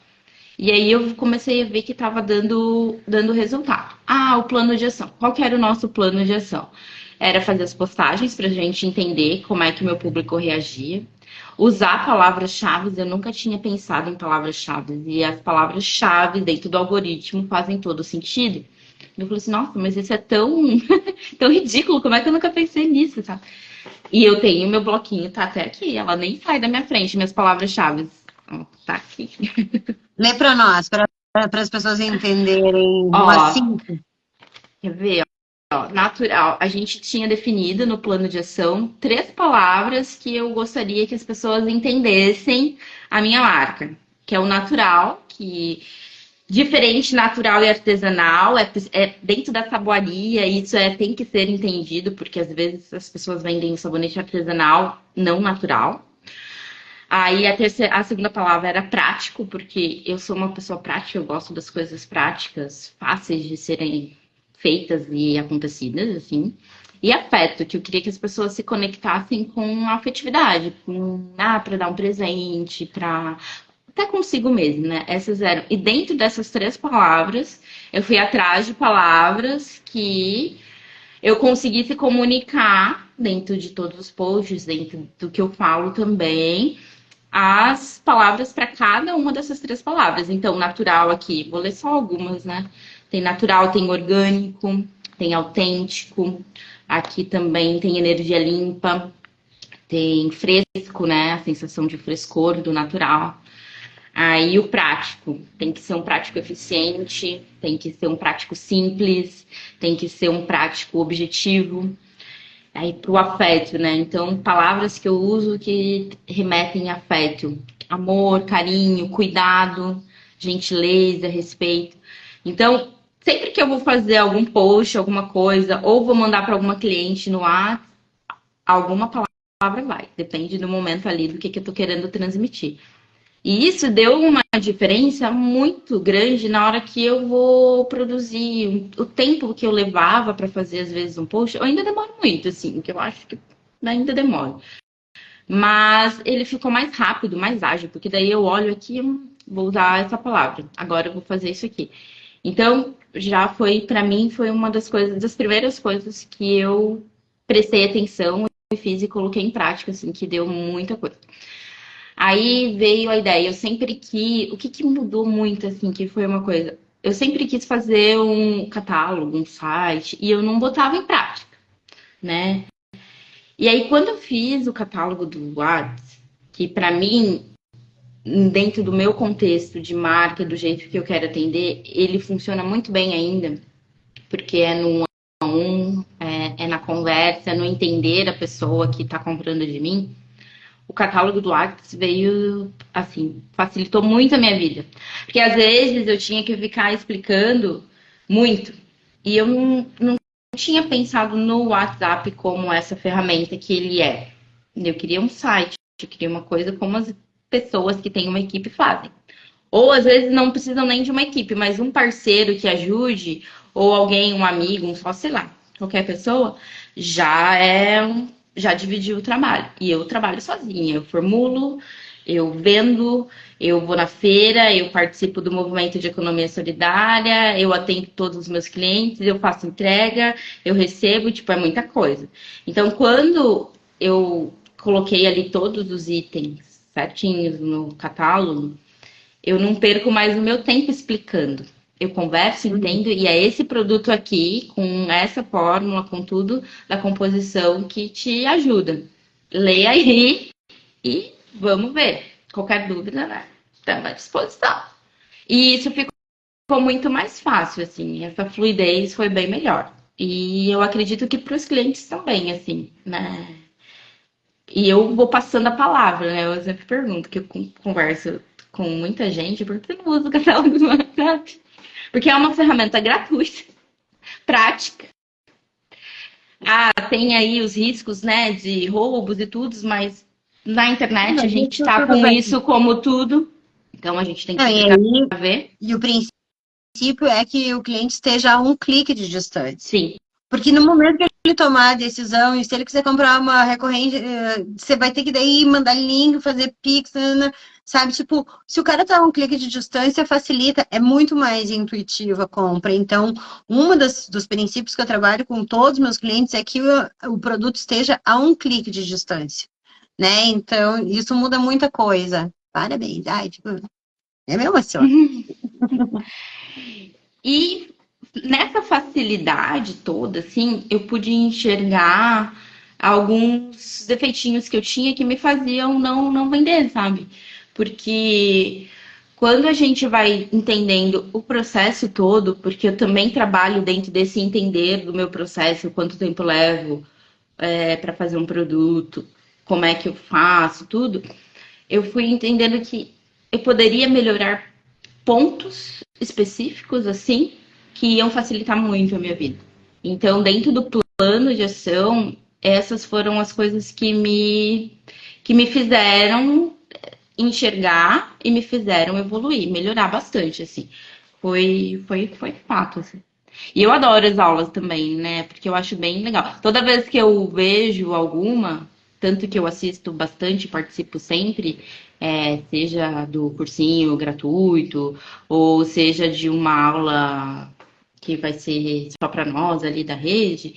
E aí eu comecei a ver que estava dando resultado. Ah, o plano de ação. Qual que era o nosso plano de ação? Era fazer as postagens para a gente entender como é que o meu público reagia. Usar palavras-chave, eu nunca tinha pensado em palavras-chave. E as palavras-chave dentro do algoritmo fazem todo sentido. Eu falei assim, nossa, mas isso é tão, tão ridículo, como é que eu nunca pensei nisso, sabe? E eu tenho meu bloquinho, tá até aqui, ela nem sai da minha frente, minhas palavras-chave. Ó, tá aqui. Lê para nós, para as pessoas entenderem uma Ó, síntese. quer ver? Ó, natural. A gente tinha definido no plano de ação 3 palavras que eu gostaria que as pessoas entendessem a minha marca, que é o natural, que diferente, natural e artesanal, é dentro da saboaria, isso tem que ser entendido, porque às vezes as pessoas vendem o sabonete artesanal não natural. Aí a segunda palavra era prático, porque eu sou uma pessoa prática, eu gosto das coisas práticas, fáceis de serem feitas e acontecidas, assim. E afeto, que eu queria que as pessoas se conectassem com a afetividade, para dar um presente, para até consigo mesmo, né? Essas eram. E dentro dessas 3 palavras, eu fui atrás de palavras que eu conseguisse comunicar dentro de todos os posts, dentro do que eu falo também, as palavras para cada uma dessas 3 palavras. Então, natural aqui, vou ler só algumas, né? Tem natural, tem orgânico, tem autêntico, aqui também tem energia limpa, tem fresco, né? A sensação de frescor do natural. Aí o prático, tem que ser um prático eficiente, tem que ser um prático simples, tem que ser um prático objetivo. Aí para o afeto, né? Então, palavras que eu uso que remetem a afeto. Amor, carinho, cuidado, gentileza, respeito. Então, sempre que eu vou fazer algum post, alguma coisa, ou vou mandar para alguma cliente no WhatsApp, alguma palavra vai. Depende do momento ali, do que eu tô querendo transmitir. E isso deu uma diferença muito grande na hora que eu vou produzir. O tempo que eu levava para fazer, às vezes, um post, eu ainda demoro muito, assim, que eu acho que ainda demora. Mas ele ficou mais rápido, mais ágil, porque daí eu olho aqui, vou usar essa palavra. Agora eu vou fazer isso aqui. Então, já foi, para mim, foi uma das coisas, das primeiras coisas que eu prestei atenção e fiz e coloquei em prática, assim, que deu muita coisa. Aí veio a ideia, eu sempre quis, o que que mudou muito, assim, que foi uma coisa, eu sempre quis fazer um catálogo, um site, e eu não botava em prática, né? E aí, quando eu fiz o catálogo do Whats, que pra mim, dentro do meu contexto de marca, do jeito que eu quero atender, ele funciona muito bem ainda, porque é no 1 a 1, é na conversa, é no entender a pessoa que tá comprando de mim. O catálogo do Whats veio, assim, facilitou muito a minha vida. Porque às vezes eu tinha que ficar explicando muito. E eu não tinha pensado no WhatsApp como essa ferramenta que ele é. Eu queria um site, eu queria uma coisa como as pessoas que têm uma equipe fazem. Ou às vezes não precisam nem de uma equipe, mas um parceiro que ajude, ou alguém, um amigo, um só, sei lá, qualquer pessoa, já dividiu o trabalho. E eu trabalho sozinha, eu formulo, eu vendo, eu vou na feira, eu participo do movimento de economia solidária, eu atendo todos os meus clientes, eu faço entrega, eu recebo, tipo, é muita coisa. Então, quando eu coloquei ali todos os itens certinhos no catálogo, eu não perco mais o meu tempo explicando. Eu converso, entendo, e é esse produto aqui, com essa fórmula, com tudo da composição que te ajuda. Leia aí e vamos ver. Qualquer dúvida, né? Estamos à disposição. E isso ficou muito mais fácil, assim. Essa fluidez foi bem melhor. E eu acredito que para os clientes também, assim, né? E eu vou passando a palavra, né? Eu sempre pergunto, que eu converso com muita gente, por que você não usa o catálogo do WhatsApp? Porque é uma ferramenta gratuita, prática. Ah, tem aí os riscos, né, de roubos e tudo, mas na internet a Mas gente isso tá tudo com bem. isso como tudo. Então a gente tem que Não, se e precaver. aí, e o princípio é que o cliente esteja a um clique de distância. Sim, Porque no momento que ele tomar a decisão, e se ele quiser comprar uma recorrente, você vai ter que daí mandar link, fazer Pix, sabe? Tipo, se o cara tá a um clique de distância, facilita, é muito mais intuitiva a compra. Então, dos princípios que eu trabalho com todos os meus clientes é que o produto esteja a um clique de distância, né? Então, isso muda muita coisa. Parabéns. Ai, tipo, é meu emoção. e nessa facilidade toda, assim, eu pude enxergar alguns defeitinhos que eu tinha que me faziam não vender, sabe? Porque quando a gente vai entendendo o processo todo, porque eu também trabalho dentro desse entender do meu processo, quanto tempo levo para fazer um produto, como é que eu faço, tudo, eu fui entendendo que eu poderia melhorar pontos específicos, assim, que iam facilitar muito a minha vida. Então, dentro do plano de ação, essas foram as coisas que me fizeram enxergar e me fizeram evoluir, melhorar bastante, assim. Foi fato, assim. E eu adoro as aulas também, né? Porque eu acho bem legal. Toda vez que eu vejo alguma, tanto que eu assisto bastante, participo sempre, seja do cursinho gratuito, ou seja de uma aula que vai ser só para nós ali da rede,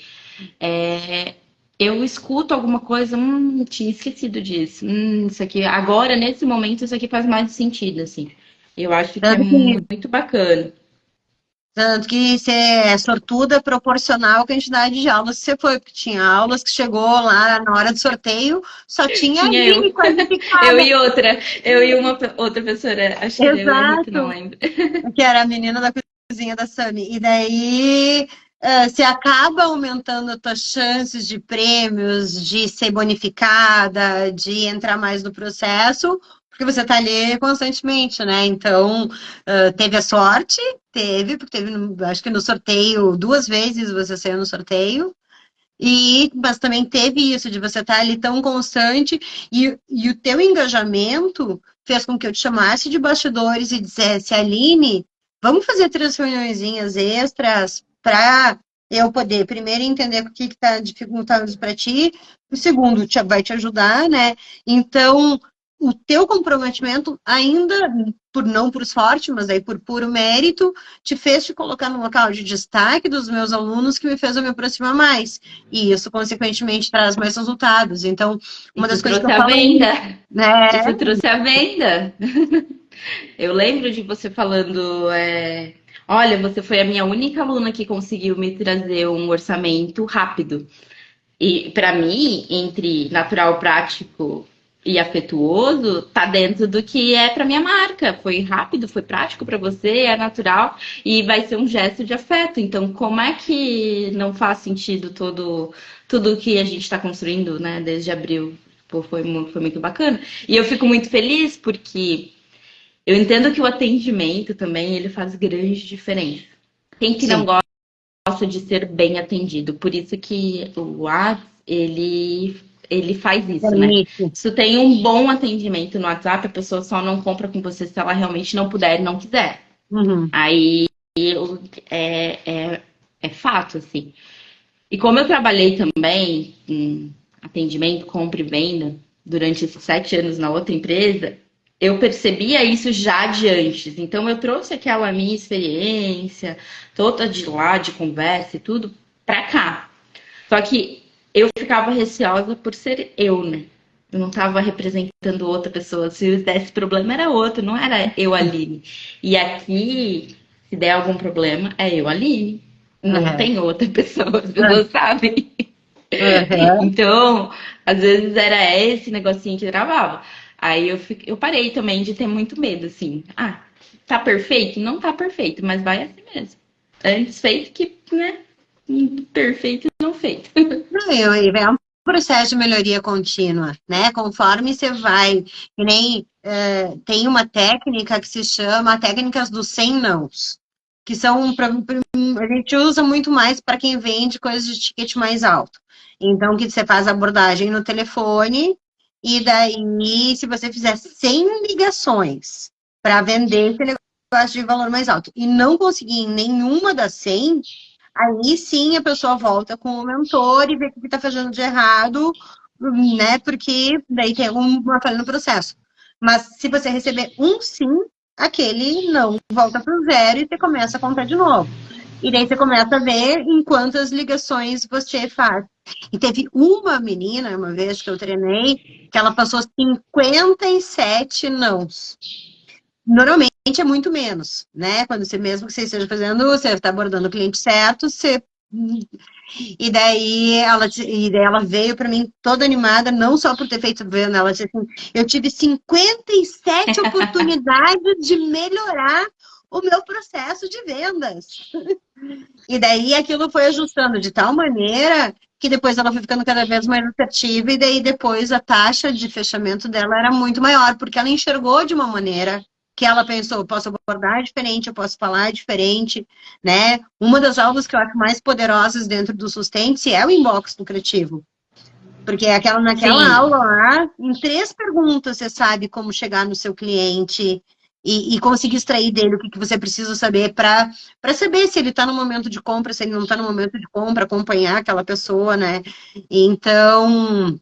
eu escuto alguma coisa, tinha esquecido disso. Isso aqui, agora, nesse momento, isso aqui faz mais sentido, assim. Eu acho que é Tanto que, muito bacana. tanto que você é sortuda proporcional à quantidade de aulas que você foi, porque tinha aulas que chegou lá na hora do sorteio, só tinha a Tinha eu. Aline Eu qualificada. e outra. Eu e uma outra professora. Acho que era eu e a Rita, não Exato. lembro. Que era a menina da cozinha da Sami. E daí se acaba aumentando as tuas chances de prêmios, de ser bonificada, de entrar mais no processo, porque você está ali constantemente, né? Então, teve a sorte, teve, porque teve, acho que no sorteio, 2 vezes você saiu no sorteio. Mas também teve isso de você estar ali tão constante e o teu engajamento fez com que eu te chamasse de bastidores e dissesse, Aline, vamos fazer 3 reuniõezinhas extras para eu poder, primeiro, entender o que está dificultando para ti, o segundo, vai te ajudar, né? Então, o teu comprometimento, ainda não por sorte, mas aí por puro mérito, te fez te colocar no local de destaque dos meus alunos, que me fez eu me aproximar mais. E isso, consequentemente, traz mais resultados. Então, uma Isso das coisas que eu trouxe a falo, venda. né? Isso trouxe a venda. Eu lembro de você falando, olha, você foi a minha única aluna que conseguiu me trazer um orçamento rápido. E para mim, entre natural, prático e afetuoso, tá dentro do que é para minha marca. Foi rápido, foi prático para você, é natural e vai ser um gesto de afeto. Então, como é que não faz sentido tudo que a gente está construindo, né, desde abril? Pô, foi muito bacana. E eu fico muito feliz porque eu entendo que o atendimento também ele faz grande diferença. Quem que não Sim, gosta de ser bem atendido? Por isso que o WhatsApp, ele faz isso, né? permite. Se tu tem um bom atendimento no WhatsApp, a pessoa só não compra com você se ela realmente não puder e não quiser. Uhum. Aí é fato, assim. E como eu trabalhei também em atendimento, compra e venda durante esses 7 anos na outra empresa, eu percebia isso já de antes. Então eu trouxe aquela minha experiência toda de lá, de conversa e tudo, pra cá. Só que eu ficava receosa por ser eu, né? Eu não estava representando outra pessoa. Se desse problema, era outro, não era eu, Aline. E aqui, se der algum problema, é eu, Aline. Não Uhum. tem outra pessoa, as pessoas sabem. Uhum. Então, às vezes era esse negocinho que travava. Aí eu parei também de ter muito medo, assim. Ah, tá perfeito? Não tá perfeito, mas vai assim mesmo. Antes feito que, né? Perfeito não feito. Não, é um processo de melhoria contínua, né? Conforme você vai, que nem tem uma técnica que se chama técnicas dos 100 nãos, que são a gente usa muito mais para quem vende coisas de ticket mais alto. Então, que você faz a abordagem no telefone e daí, se você fizer 100 ligações para vender esse negócio de valor mais alto e não conseguir em nenhuma das 100, aí sim a pessoa volta com o mentor e vê o que está fazendo de errado, né? Porque daí tem uma falha no processo. Mas se você receber um sim, aquele não volta para o zero e você começa a contar de novo. E daí você começa a ver em quantas ligações você faz. E teve uma menina, uma vez que eu treinei, que ela passou 57 nãos. normalmente é muito menos, né? Quando você, mesmo que você esteja fazendo, você está abordando o cliente certo, você. E daí ela veio para mim toda animada, não só por ter feito venda, ela disse assim, eu tive 57 oportunidades de melhorar o meu processo de vendas. E daí aquilo foi ajustando de tal maneira que depois ela foi ficando cada vez mais assertiva, e daí depois a taxa de fechamento dela era muito maior, porque ela enxergou de uma maneira que ela pensou, eu posso abordar diferente, eu posso falar diferente, né? Uma das aulas que eu acho mais poderosas dentro do Sustente é o inbox lucrativo. Porque naquela Sim. aula lá, em 3 perguntas, você sabe como chegar no seu cliente e conseguir extrair dele o que você precisa saber para saber se ele está no momento de compra, se ele não está no momento de compra, acompanhar aquela pessoa, né? Então,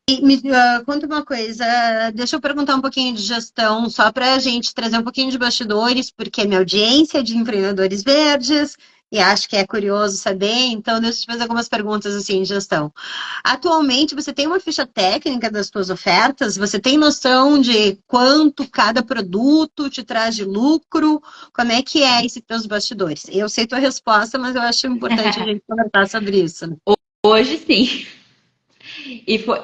me conta uma coisa, deixa eu perguntar um pouquinho de gestão, só para a gente trazer um pouquinho de bastidores, porque minha audiência é de empreendedores verdes, e acho que é curioso saber, então deixa eu te fazer algumas perguntas assim de gestão. Atualmente, você tem uma ficha técnica das suas ofertas? Você tem noção de quanto cada produto te traz de lucro? Como é que é esse teus bastidores? Eu sei tua resposta, mas eu acho importante a gente conversar sobre isso, né? Hoje sim.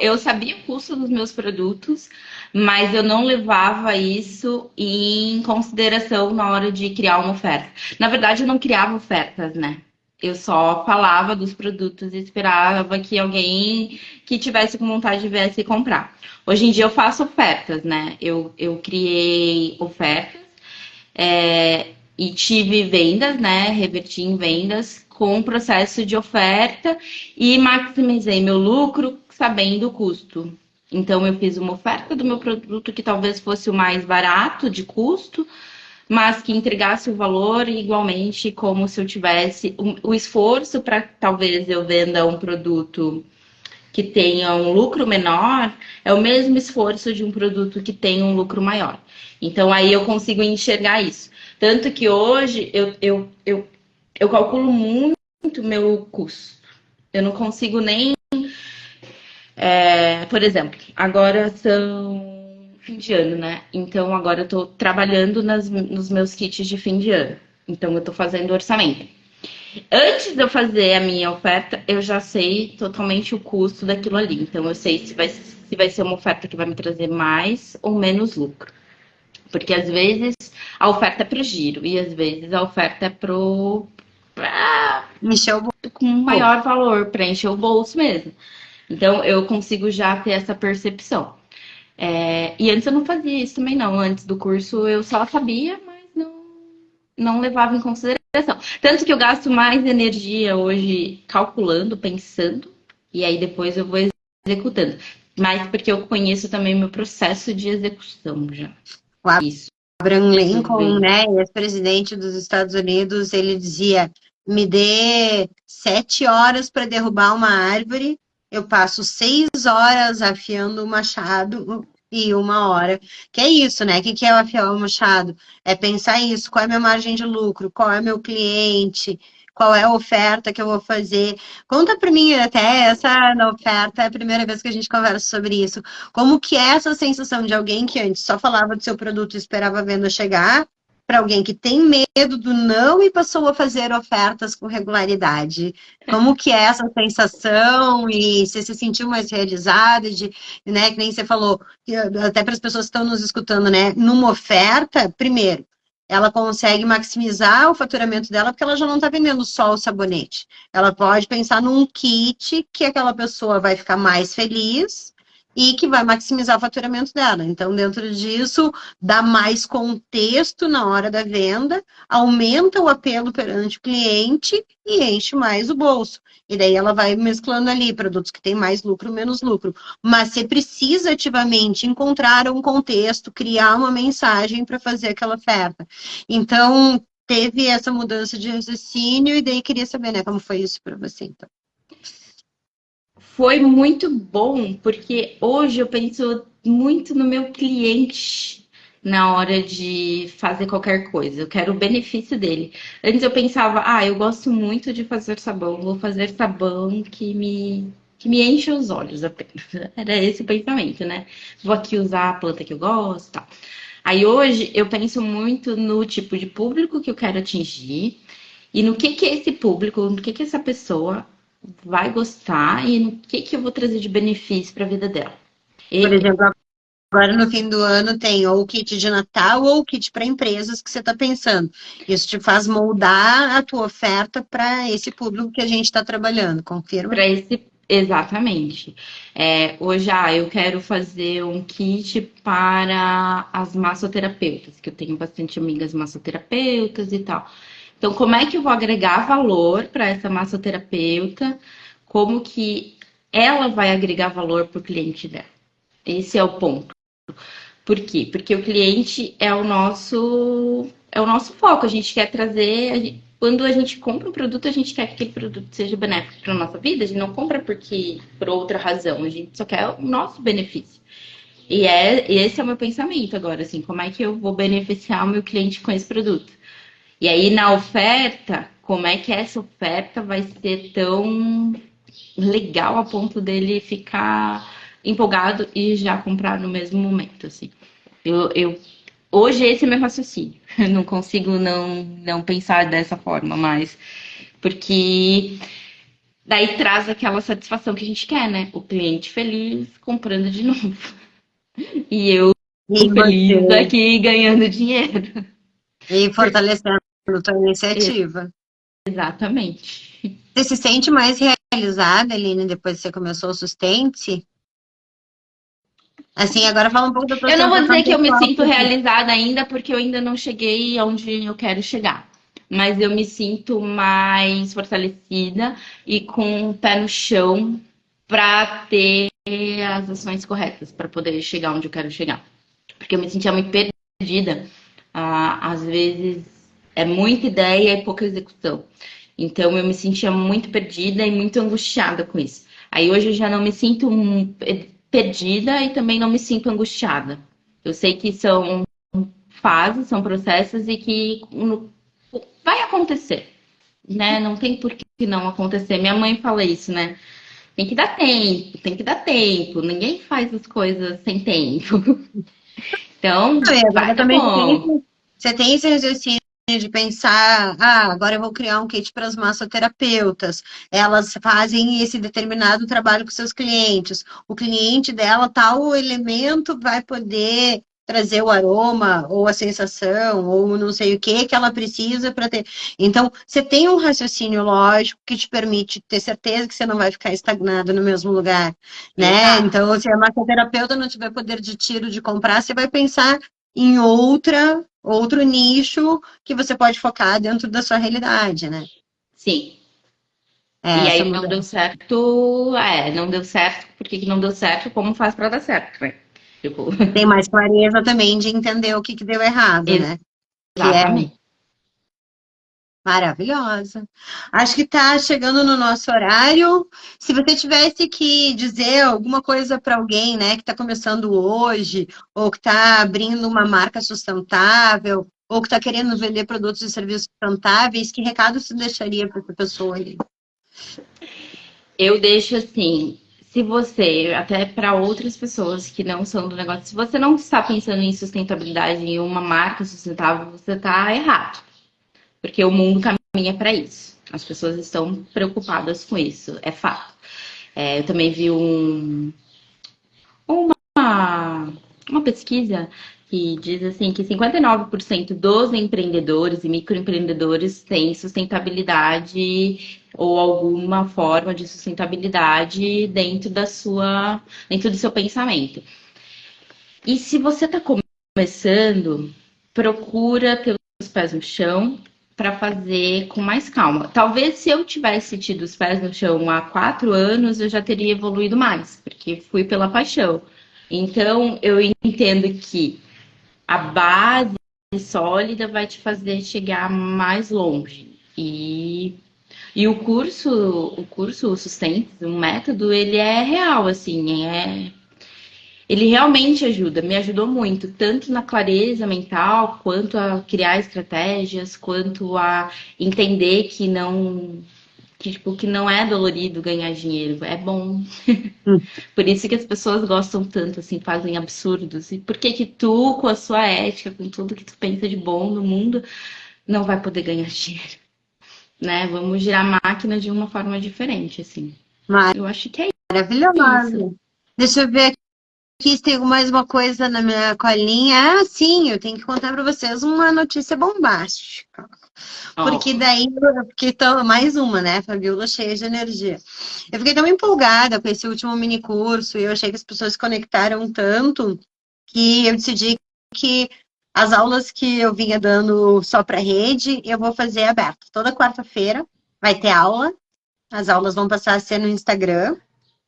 Eu sabia o custo dos meus produtos, mas eu não levava isso em consideração na hora de criar uma oferta. Na verdade, eu não criava ofertas, né? Eu só falava dos produtos e esperava que alguém que tivesse com vontade viesse comprar. Hoje em dia eu faço ofertas, né? Eu criei ofertas e tive vendas, né? Reverti em vendas com o processo de oferta e maximizei meu lucro sabendo o custo. Então, eu fiz uma oferta do meu produto que talvez fosse o mais barato de custo, mas que entregasse o valor igualmente como se eu tivesse o esforço para talvez eu venda um produto que tenha um lucro menor, é o mesmo esforço de um produto que tem um lucro maior. Então, aí eu consigo enxergar isso. Tanto que hoje eu calculo muito meu custo. Eu não consigo nem. Por exemplo, agora são fim de ano, né? Então agora eu tô trabalhando nos meus kits de fim de ano. Então eu tô fazendo orçamento. Antes de eu fazer a minha oferta, eu já sei totalmente o custo daquilo ali. Então eu sei se vai ser uma oferta que vai me trazer mais ou menos lucro. Porque às vezes a oferta é pro giro e às vezes a oferta é Encheu o com bolso. maior valor, para encher o bolso mesmo. Então eu consigo já ter essa percepção. E antes eu não fazia isso também não. Antes do curso eu só sabia, mas não levava em consideração. Tanto que eu gasto mais energia hoje calculando, pensando, e aí depois eu vou executando. Mas porque eu conheço também o meu processo de execução já. O Isso Abraham Lincoln, vem. né, ex-presidente dos Estados Unidos, ele dizia: me dê 7 horas para derrubar uma árvore, eu passo 6 horas afiando o machado e 1 hora. Que é isso, né? O que é o afiar o machado? É pensar isso, qual é a minha margem de lucro, qual é o meu cliente, qual é a oferta que eu vou fazer. Conta para mim, até essa na oferta, é a primeira vez que a gente conversa sobre isso. Como que é essa sensação de alguém que antes só falava do seu produto e esperava a venda chegar, para alguém que tem medo do não e passou a fazer ofertas com regularidade? Como que é essa sensação e você se sentiu mais realizada de, né, que nem você falou, até para as pessoas que estão nos escutando, né, numa oferta, primeiro, ela consegue maximizar o faturamento dela porque ela já não está vendendo só o sabonete. Ela pode pensar num kit que aquela pessoa vai ficar mais feliz e que vai maximizar o faturamento dela. Então, dentro disso, dá mais contexto na hora da venda, aumenta o apelo perante o cliente e enche mais o bolso. E daí ela vai mesclando ali produtos que têm mais lucro, menos lucro. Mas você precisa ativamente encontrar um contexto, criar uma mensagem para fazer aquela oferta. Então, teve essa mudança de raciocínio e daí queria saber, né, como foi isso para você, então. Foi muito bom, porque hoje eu penso muito no meu cliente na hora de fazer qualquer coisa. Eu quero o benefício dele. Antes eu pensava, eu gosto muito de fazer sabão, vou fazer sabão que me enche os olhos apenas. Era esse o pensamento, né? Vou aqui usar a planta que eu gosto, tal. Aí hoje eu penso muito no tipo de público que eu quero atingir e no que é esse público, no que essa pessoa vai gostar e no que eu vou trazer de benefício para a vida dela. Por E, exemplo, agora no fim do ano tem ou o kit de Natal ou o kit para empresas que você está pensando. Isso te faz moldar a tua oferta para esse público que a gente está trabalhando, confirma? para esse. Exatamente. Hoje, eu quero fazer um kit para as massoterapeutas, que eu tenho bastante amigas massoterapeutas e tal. Então, como é que eu vou agregar valor para essa massoterapeuta? Como que ela vai agregar valor para o cliente dela? Esse é o ponto. Por quê? Porque o cliente é o nosso foco. A gente quer trazer. Quando a gente compra um produto, a gente quer que aquele produto seja benéfico para a nossa vida. A gente não compra por outra razão. A gente só quer o nosso benefício. Esse é o meu pensamento agora, assim, como é que eu vou beneficiar o meu cliente com esse produto? E aí, na oferta, como é que essa oferta vai ser tão legal a ponto dele ficar empolgado e já comprar no mesmo momento, assim. Hoje esse é meu raciocínio. Eu não consigo não pensar dessa forma, mas porque daí traz aquela satisfação que a gente quer, né? O cliente feliz comprando de novo. E eu E você, feliz aqui ganhando dinheiro. e fortalecendo a tua iniciativa. Exatamente. Você se sente mais realizada, Aline, depois que você começou o Sustente? Assim, agora fala um pouco da tua Eu não vou sensação dizer que eu me pessoal. sinto realizada ainda, porque eu ainda não cheguei onde eu quero chegar. Mas eu me sinto mais fortalecida e com o pé no chão para ter as ações corretas para poder chegar onde eu quero chegar. Porque eu me sentia muito perdida. Às vezes é muita ideia e pouca execução. Então eu me sentia muito perdida e muito angustiada com isso. Aí hoje eu já não me sinto perdida e também não me sinto angustiada. Eu sei que são fases, são processos e que vai acontecer, né? Não tem por que não acontecer. Minha mãe fala isso, né? Tem que dar tempo, tem que dar tempo. Ninguém faz as coisas sem tempo. Então, Não, e vai agora dar também bom. você tem esse exercício de pensar, agora eu vou criar um kit para as massoterapeutas. Elas fazem esse determinado trabalho com seus clientes. O cliente dela, tal elemento vai poder trazer o aroma, ou a sensação, ou não sei o que ela precisa para ter. Então, você tem um raciocínio lógico que te permite ter certeza que você não vai ficar estagnado no mesmo lugar, né? Exato. Então, se a massoterapeuta não tiver poder de tiro de comprar, você vai pensar em outro nicho que você pode focar dentro da sua realidade, né? Sim. É, E essa aí não mudança. deu certo, não deu certo, por que que não deu certo? Como faz pra dar certo, né? Tipo, Tem mais clareza também de entender o que que deu errado, né? Que é exatamente. maravilhosa. Acho que está chegando no nosso horário. Se você tivesse que dizer alguma coisa para alguém, né, que está começando hoje, ou que está abrindo uma marca sustentável, ou que está querendo vender produtos e serviços sustentáveis, que recado você deixaria para essa pessoa aí? Eu deixo assim, se você, até para outras pessoas que não são do negócio, se você não está pensando em sustentabilidade, em uma marca sustentável, você está errado. Porque o mundo caminha para isso. As pessoas estão preocupadas com isso, é fato. Eu também vi uma pesquisa que diz assim que 59% dos empreendedores e microempreendedores têm sustentabilidade ou alguma forma de sustentabilidade dentro do seu pensamento. E se você está começando, procura ter os pés no chão para fazer com mais calma. Talvez se eu tivesse tido os pés no chão há 4 anos, eu já teria evoluído mais, porque fui pela paixão. Então, eu entendo que a base sólida vai te fazer chegar mais longe. E o Sustentes, o método, ele é real, assim, ele realmente ajuda, me ajudou muito, tanto na clareza mental, quanto a criar estratégias, quanto a entender que, tipo, que não é dolorido ganhar dinheiro, é bom. Hum. Por isso que as pessoas gostam tanto, assim, fazem absurdos. E por que que tu, com a sua ética, com tudo que tu pensa de bom no mundo, não vai poder ganhar dinheiro, né? Vamos girar a máquina de uma forma diferente, assim. Eu acho que é isso. Maravilhosa. Deixa eu ver aqui se tem mais uma coisa na minha colinha. Ah, sim, eu tenho que contar para vocês uma notícia bombástica. Porque Ó, daí eu fiquei tão. Mais uma, né? Fabiola cheia de energia. Eu fiquei tão empolgada com esse último mini curso e eu achei que as pessoas se conectaram tanto que eu decidi que as aulas que eu vinha dando só para rede, eu vou fazer aberto. Toda quarta-feira vai ter aula. As aulas vão passar a ser no Instagram.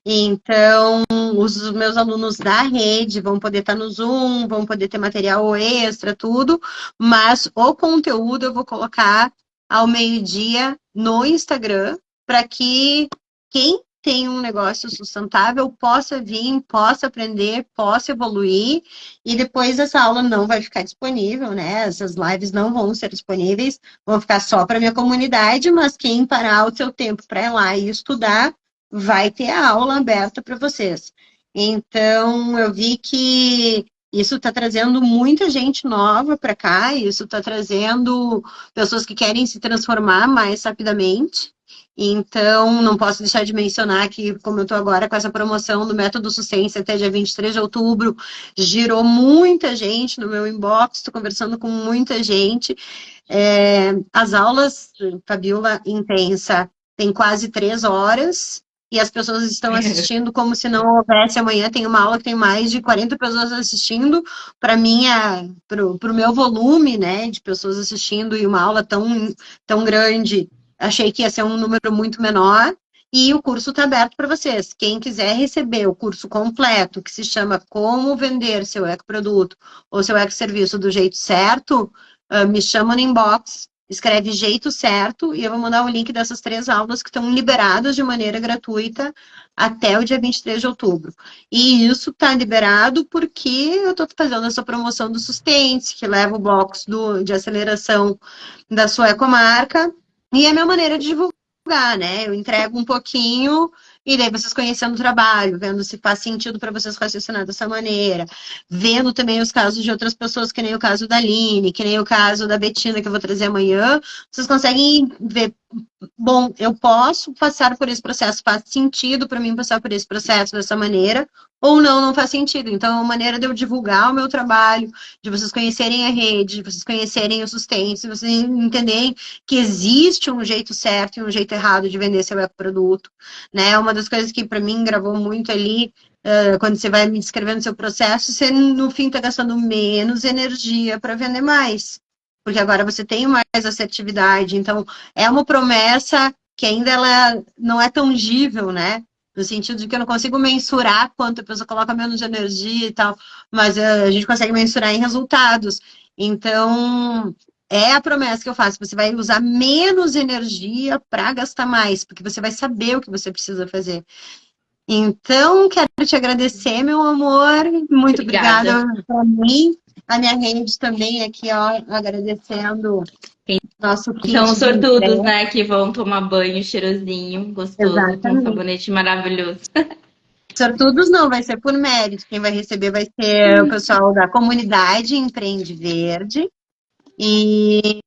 Então, os meus alunos da rede vão poder estar no Zoom, vão poder ter material extra, tudo, mas o conteúdo eu vou colocar ao meio-dia no Instagram para que quem tem um negócio sustentável possa vir, possa aprender, possa evoluir, e depois essa aula não vai ficar disponível, né? Essas lives não vão ser disponíveis, vão ficar só para minha comunidade, mas quem parar o seu tempo para ir lá e estudar vai ter a aula aberta para vocês. Então, eu vi que isso está trazendo muita gente nova para cá, isso está trazendo pessoas que querem se transformar mais rapidamente. Então, não posso deixar de mencionar que, como eu estou agora com essa promoção do Método Suspense até dia 23 de outubro, girou muita gente no meu inbox, estou conversando com muita gente. As aulas, Fabiola, intensa, tem quase 3 horas, e as pessoas estão assistindo como se não houvesse amanhã. Tem uma aula que tem mais de 40 pessoas assistindo. Para mim, para o meu volume, né, de pessoas assistindo, e uma aula tão grande, achei que ia ser um número muito menor. E o curso está aberto para vocês. Quem quiser receber o curso completo, que se chama Como Vender Seu Ecoproduto ou Seu Ecoserviço do Jeito Certo, me chama no inbox, escreve jeito certo, e eu vou mandar o link dessas 3 aulas que estão liberadas de maneira gratuita até o dia 23 de outubro. E isso está liberado porque eu estou fazendo essa promoção do Sustente, que leva o box de aceleração da sua ecomarca, e é a minha maneira de divulgar, né? Eu entrego um pouquinho e daí vocês conhecendo o trabalho, vendo se faz sentido para vocês raciocinar dessa maneira, vendo também os casos de outras pessoas, que nem o caso da Aline, que nem o caso da Betina, que eu vou trazer amanhã, vocês conseguem ver, bom, eu posso passar por esse processo, faz sentido para mim passar por esse processo dessa maneira, ou não, não faz sentido. Então, é uma maneira de eu divulgar o meu trabalho, de vocês conhecerem a rede, de vocês conhecerem o Sustento, de vocês entenderem que existe um jeito certo e um jeito errado de vender seu produto, né? Uma das coisas que para mim gravou muito ali, quando você vai me descrevendo seu processo, você no fim está gastando menos energia para vender mais, porque agora você tem mais assertividade. Então, é uma promessa que ainda ela não é tangível, né? No sentido de que eu não consigo mensurar quanto a pessoa coloca menos energia e tal, mas a gente consegue mensurar em resultados. Então, é a promessa que eu faço. Você vai usar menos energia para gastar mais, porque você vai saber o que você precisa fazer. Então, quero te agradecer, meu amor. Muito obrigada. obrigada por mim. A minha rede também aqui, ó, agradecendo nosso São kit os de sortudos, entrega. né, que vão tomar banho cheirosinho, gostoso, com um Exatamente. sabonete maravilhoso. Sortudos não, vai ser por mérito. Quem vai receber vai ser o pessoal da comunidade Empreende Verde e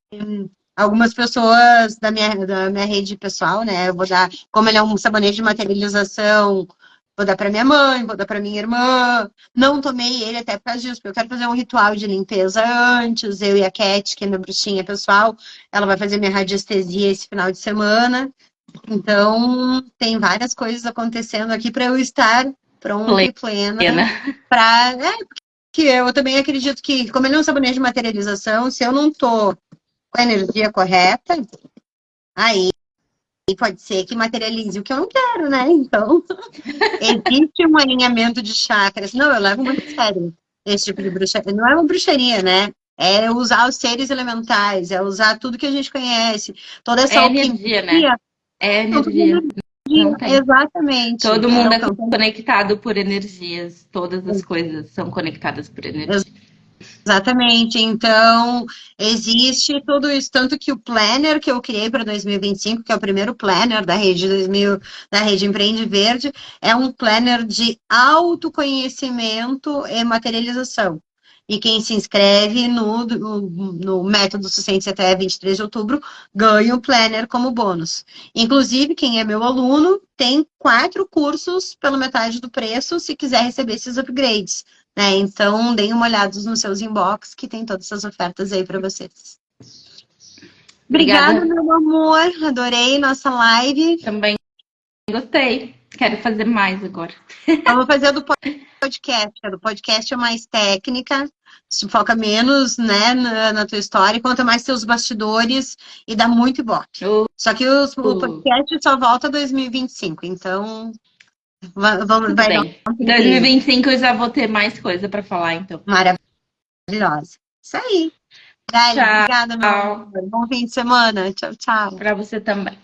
algumas pessoas da minha rede pessoal, né? Eu vou dar, como ele é um sabonete de materialização, vou dar para minha mãe, vou dar para minha irmã. Não tomei ele até por causa disso, porque eu quero fazer um ritual de limpeza antes. Eu e a Cat, que é minha bruxinha pessoal, ela vai fazer minha radiestesia esse final de semana. Então, tem várias coisas acontecendo aqui para eu estar pronta e plena Plena. para. Que eu também acredito que, como ele é um sabonete de materialização, se eu não tô com a energia correta, aí pode ser que materialize o que eu não quero, né? Então, existe um alinhamento de chakras. Não, eu levo muito a sério esse tipo de bruxaria. Não é uma bruxaria, né? É usar os seres elementais, é usar tudo que a gente conhece, toda essa É energia, né? alquimia. É Então, tudo energia. Não tem. exatamente. Todo mundo Não, é então, conectado por energias. Todas as coisas são conectadas por energia. Exatamente. Então, existe tudo isso. Tanto que o planner que eu criei para 2025, que é o primeiro planner da rede 2000, da rede Empreende Verde, é um planner de autoconhecimento e materialização. E quem se inscreve no método Sustente até 23 de outubro ganha o planner como bônus. Inclusive, quem é meu aluno tem 4 cursos pela metade do preço se quiser receber esses upgrades. Né? Então, deem uma olhada nos seus inbox, que tem todas essas ofertas aí para vocês. Obrigada, Obrigada, meu amor. Adorei nossa live. também gostei. Quero fazer mais agora. Vamos fazer do podcast. Do podcast é mais técnica, se foca menos, né, na tua história, conta mais seus bastidores e dá muito ibope. Uh, Só que o podcast só volta 2025, então Tudo vai dar bem. um Em 2025 tempinho. eu já vou ter mais coisa para falar, então. Maravilhosa. Isso aí. Dali, obrigada, meu Tchau. amor. Bom fim de semana. Tchau, tchau. Para você também.